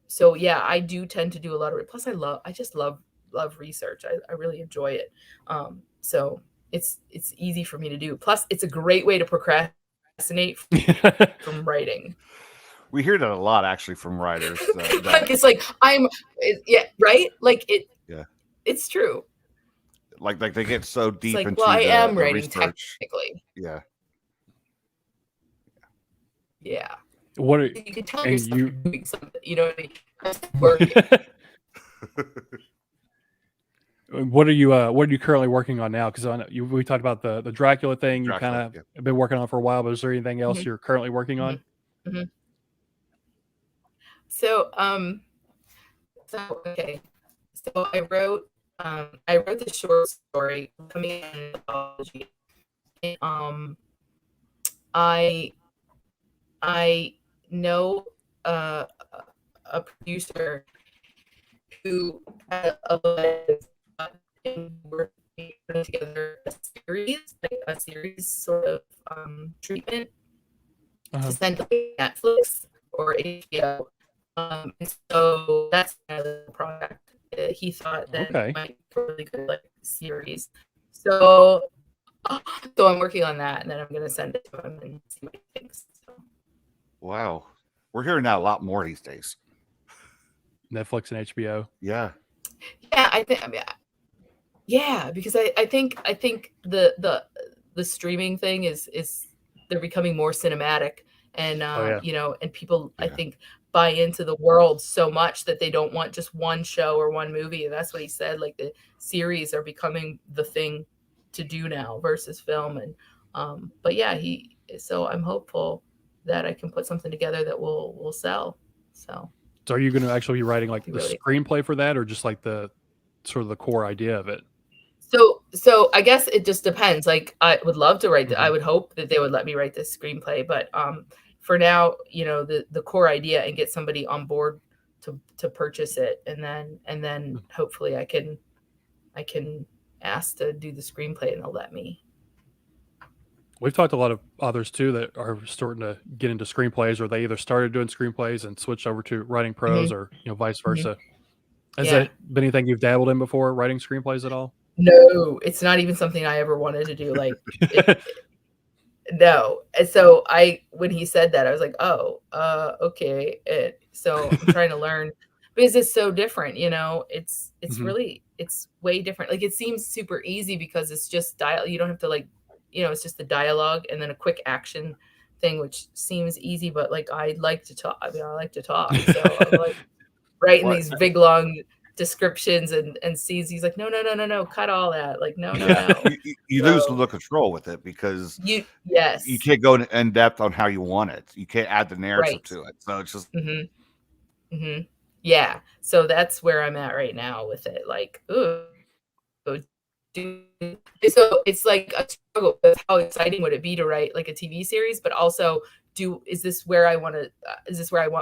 So yeah, I do tend to do a lot of it. Plus I just love research. I really enjoy it. So it's easy for me to do. Plus it's a great way to procrastinate from writing. We hear that a lot actually from writers. Like it's like right? Like it. Yeah. It's true. Like they get so deep like, into I am the writing research. technically. Yeah. What are you can tell yourself you're doing something, what I mean? What are you currently working on now? Because I know we talked about the Dracula thing. You kind of have been working on for a while, but is there anything else you're currently working on? So okay. So I wrote I wrote the short story coming in anthology. I know a producer who had working together a series sort of treatment to send to Netflix or HBO. And so that's another project. He thought that it might be a really good series. So I'm working on that, and then I'm going to send it to him and see what he thinks. So. Wow, we're hearing that a lot more these days. Netflix and HBO. Yeah. Yeah, I think. I mean, yeah, because I think the streaming thing is they're becoming more cinematic, and and people I think buy into the world so much that they don't want just one show or one movie, and that's what he said. Like the series are becoming the thing to do now versus film, and but yeah, so I'm hopeful that I can put something together that will sell. So are you going to actually be writing like the screenplay for that, or just like the sort of the core idea of it? So I guess it just depends. Like I would love to write. I would hope that they would let me write this screenplay, but for now, the core idea and get somebody on board to purchase it, and then hopefully I can ask to do the screenplay and they'll let me. We've talked to a lot of others too that are starting to get into screenplays, or they either started doing screenplays and switched over to writing prose, or vice versa. Has that been anything you've dabbled in before, writing screenplays at all? No, it's not even something I ever wanted to do. Like, no. And so when he said that, I was like, oh, okay. So I'm trying to learn because it's so different, it's really, it's way different. Like it seems super easy because it's just you don't have to it's just the dialogue and then a quick action thing, which seems easy, but like, I like to talk. I mean, I like to talk. So I'm like writing these big, long descriptions and scenes. He's like, no, cut all that. Like, no. You lose a little control with it because you can't go in depth on how you want it. You can't add the narrative to it. So it's just yeah. So that's where I'm at right now with it. Like, ooh. So it's like a struggle with how exciting would it be to write like a TV series, but also is this where I want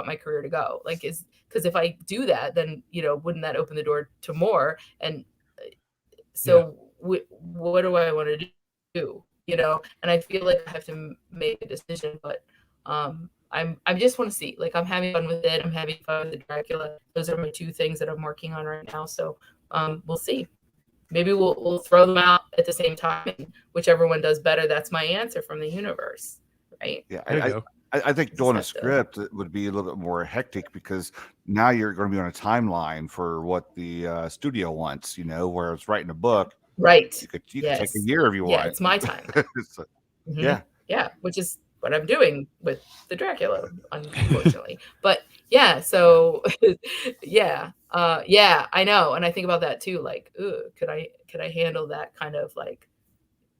my career to go? Like, because if I do that, then wouldn't that open the door to more? And so what do I want to do? And I feel like I have to make a decision, but I just want to see, like, I'm having fun with it. I'm having fun with the Dracula. Those are my two things that I'm working on right now. So we'll see. Maybe we'll throw them out at the same time, and whichever one does better, that's my answer from the universe, right? Yeah, I think doing a script would be a little bit more hectic because now you're going to be on a timeline for what the studio wants, where it's writing a book. Right. You could take a year if you want. Yeah, it's my time. So, Yeah, which is what I'm doing with the Dracula, unfortunately. But yeah, so I know, and I think about that too. Like, could I handle that kind of like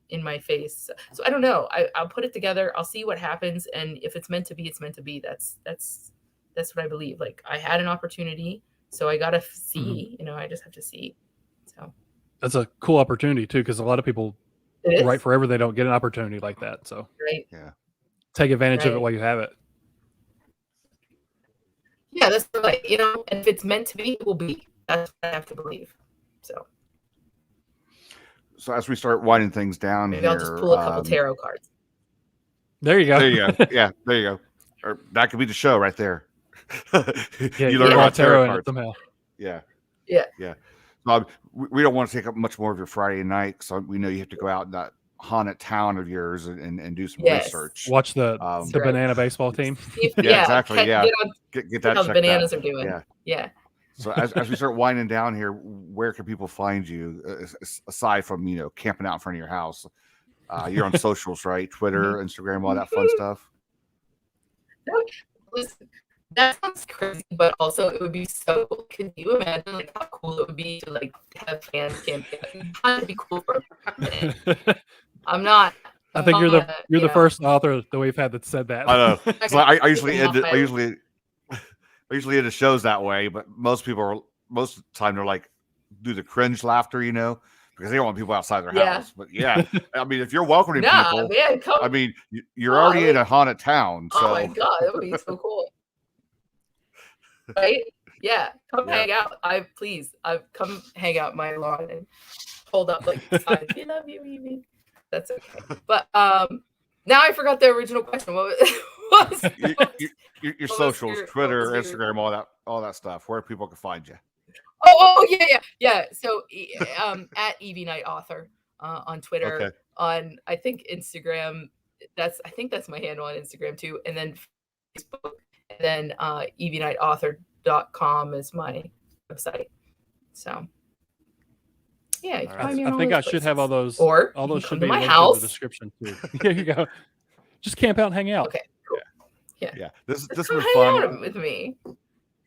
in my face? So I don't know. I'll put it together. I'll see what happens, and if it's meant to be, it's meant to be. That's what I believe. Like, I had an opportunity, so I gotta see. I just have to see. So that's a cool opportunity too, because a lot of people write forever, they don't get an opportunity like that. So take advantage of it while you have it. Yeah, that's right. And if it's meant to be, it will be. That's what I have to believe. So as we start winding things down, maybe I'll just pull a couple tarot cards. There you go. There you go. Yeah, there you go. Or that could be the show right there. You learn about tarot cards somehow. Yeah. Yeah. We don't want to take up much more of your Friday night, because we know you have to go out in that haunted town of yours and do some research. Watch the banana baseball team. Exactly. Yeah. Get that how checked the bananas out. are doing. Yeah. So as we start winding down here, where can people find you aside from camping out in front of your house? You're on socials, right? Twitter, Instagram, all that fun stuff. Listen, that sounds crazy, but also it would be so cool. Can you imagine like how cool it would be to like have fans camping? It'd be cool for a minute. I'm not. I think you're the first author that we've had that said that. I know. So I usually end the shows that way, but most of the time they're like, do the cringe laughter, you know, because they don't want people outside their Yeah. house. But yeah, I mean, if you're welcoming Nah, people, man, come. I mean, you're already in a haunted town. So Oh my god, that would be so cool. Right? Yeah, come hang out. Please, come hang out my lawn and hold up like signs. We love you, Evie. That's okay. But now I forgot the original question. What was your socials, Twitter, Instagram, all that stuff, where people can find you. Oh yeah. So at Evie Night Author on Twitter, Okay. on I think Instagram. That's my handle on Instagram too, and then Facebook, and then evienightauthor.com is my website. So yeah, you can find me on I all think those I should places. have all those. Or all those you should can be come to my linked in house. the description too. There you go. Just camp out and hang out. Okay, cool. Yeah. This has Come been hang fun out with me.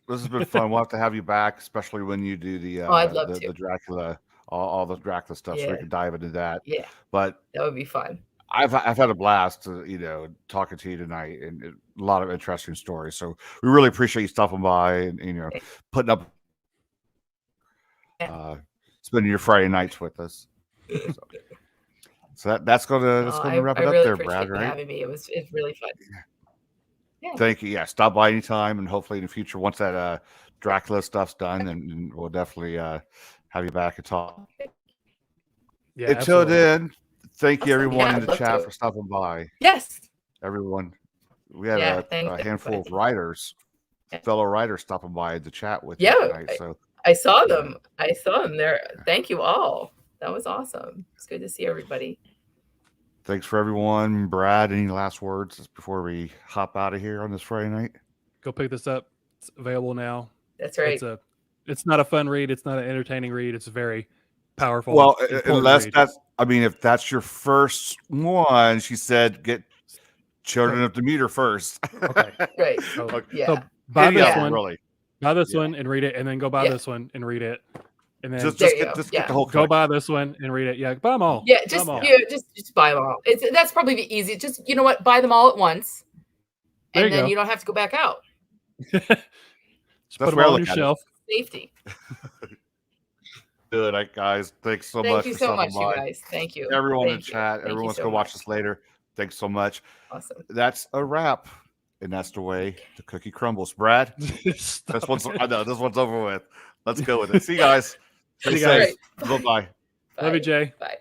This has been fun. We'll have to have you back, especially when you do the I'd love to. the Dracula, all the Dracula stuff, so we can dive into that. Yeah, but that would be fun. I've had a blast, talking to you tonight, and a lot of interesting stories. So we really appreciate you stopping by and putting up, spending your Friday nights with us. So that's gonna wrap it up there, Brad. Right? Having me, it's really fun. Yeah. Thank you. Yeah, stop by anytime, and hopefully in the future, once that Dracula stuff's done, and we'll definitely have you back and talk. Yeah. Until absolutely. then, thank you everyone Yeah, in the I'd chat love to. for stopping by. Yes. Everyone, we had a handful of writers, fellow writers, stopping by the chat with you tonight. So I saw them. I saw them there. Thank you all. That was awesome. It's good to see everybody. Thanks for everyone. Brad, any last words before we hop out of here on this Friday night? Go pick this up. It's available now. That's right. It's not a fun read. It's not an entertaining read. It's a very powerful. Well, unless read. if that's your first one, she said get Children of Demeter first. Okay. Right. Okay. So buy this one. Really. Buy this one and read it, and then go buy this one and read it. And then just get the whole go buy this one and read it. Yeah, buy them all. Yeah, just buy them all. That's probably the easy. Just buy them all at once, and then you don't have to go back out. Just put them all on your shelf. Safety. Good, guys. Thanks so much. Thank you so much, you guys. Thank you. Everyone in chat. Everyone's gonna watch this later. Thanks so much. Awesome. That's a wrap, and that's the way the cookie crumbles. Brad, this one's over with. Let's go with it. See you guys. Stay safe. Bye-bye. Love you, Jay. Bye.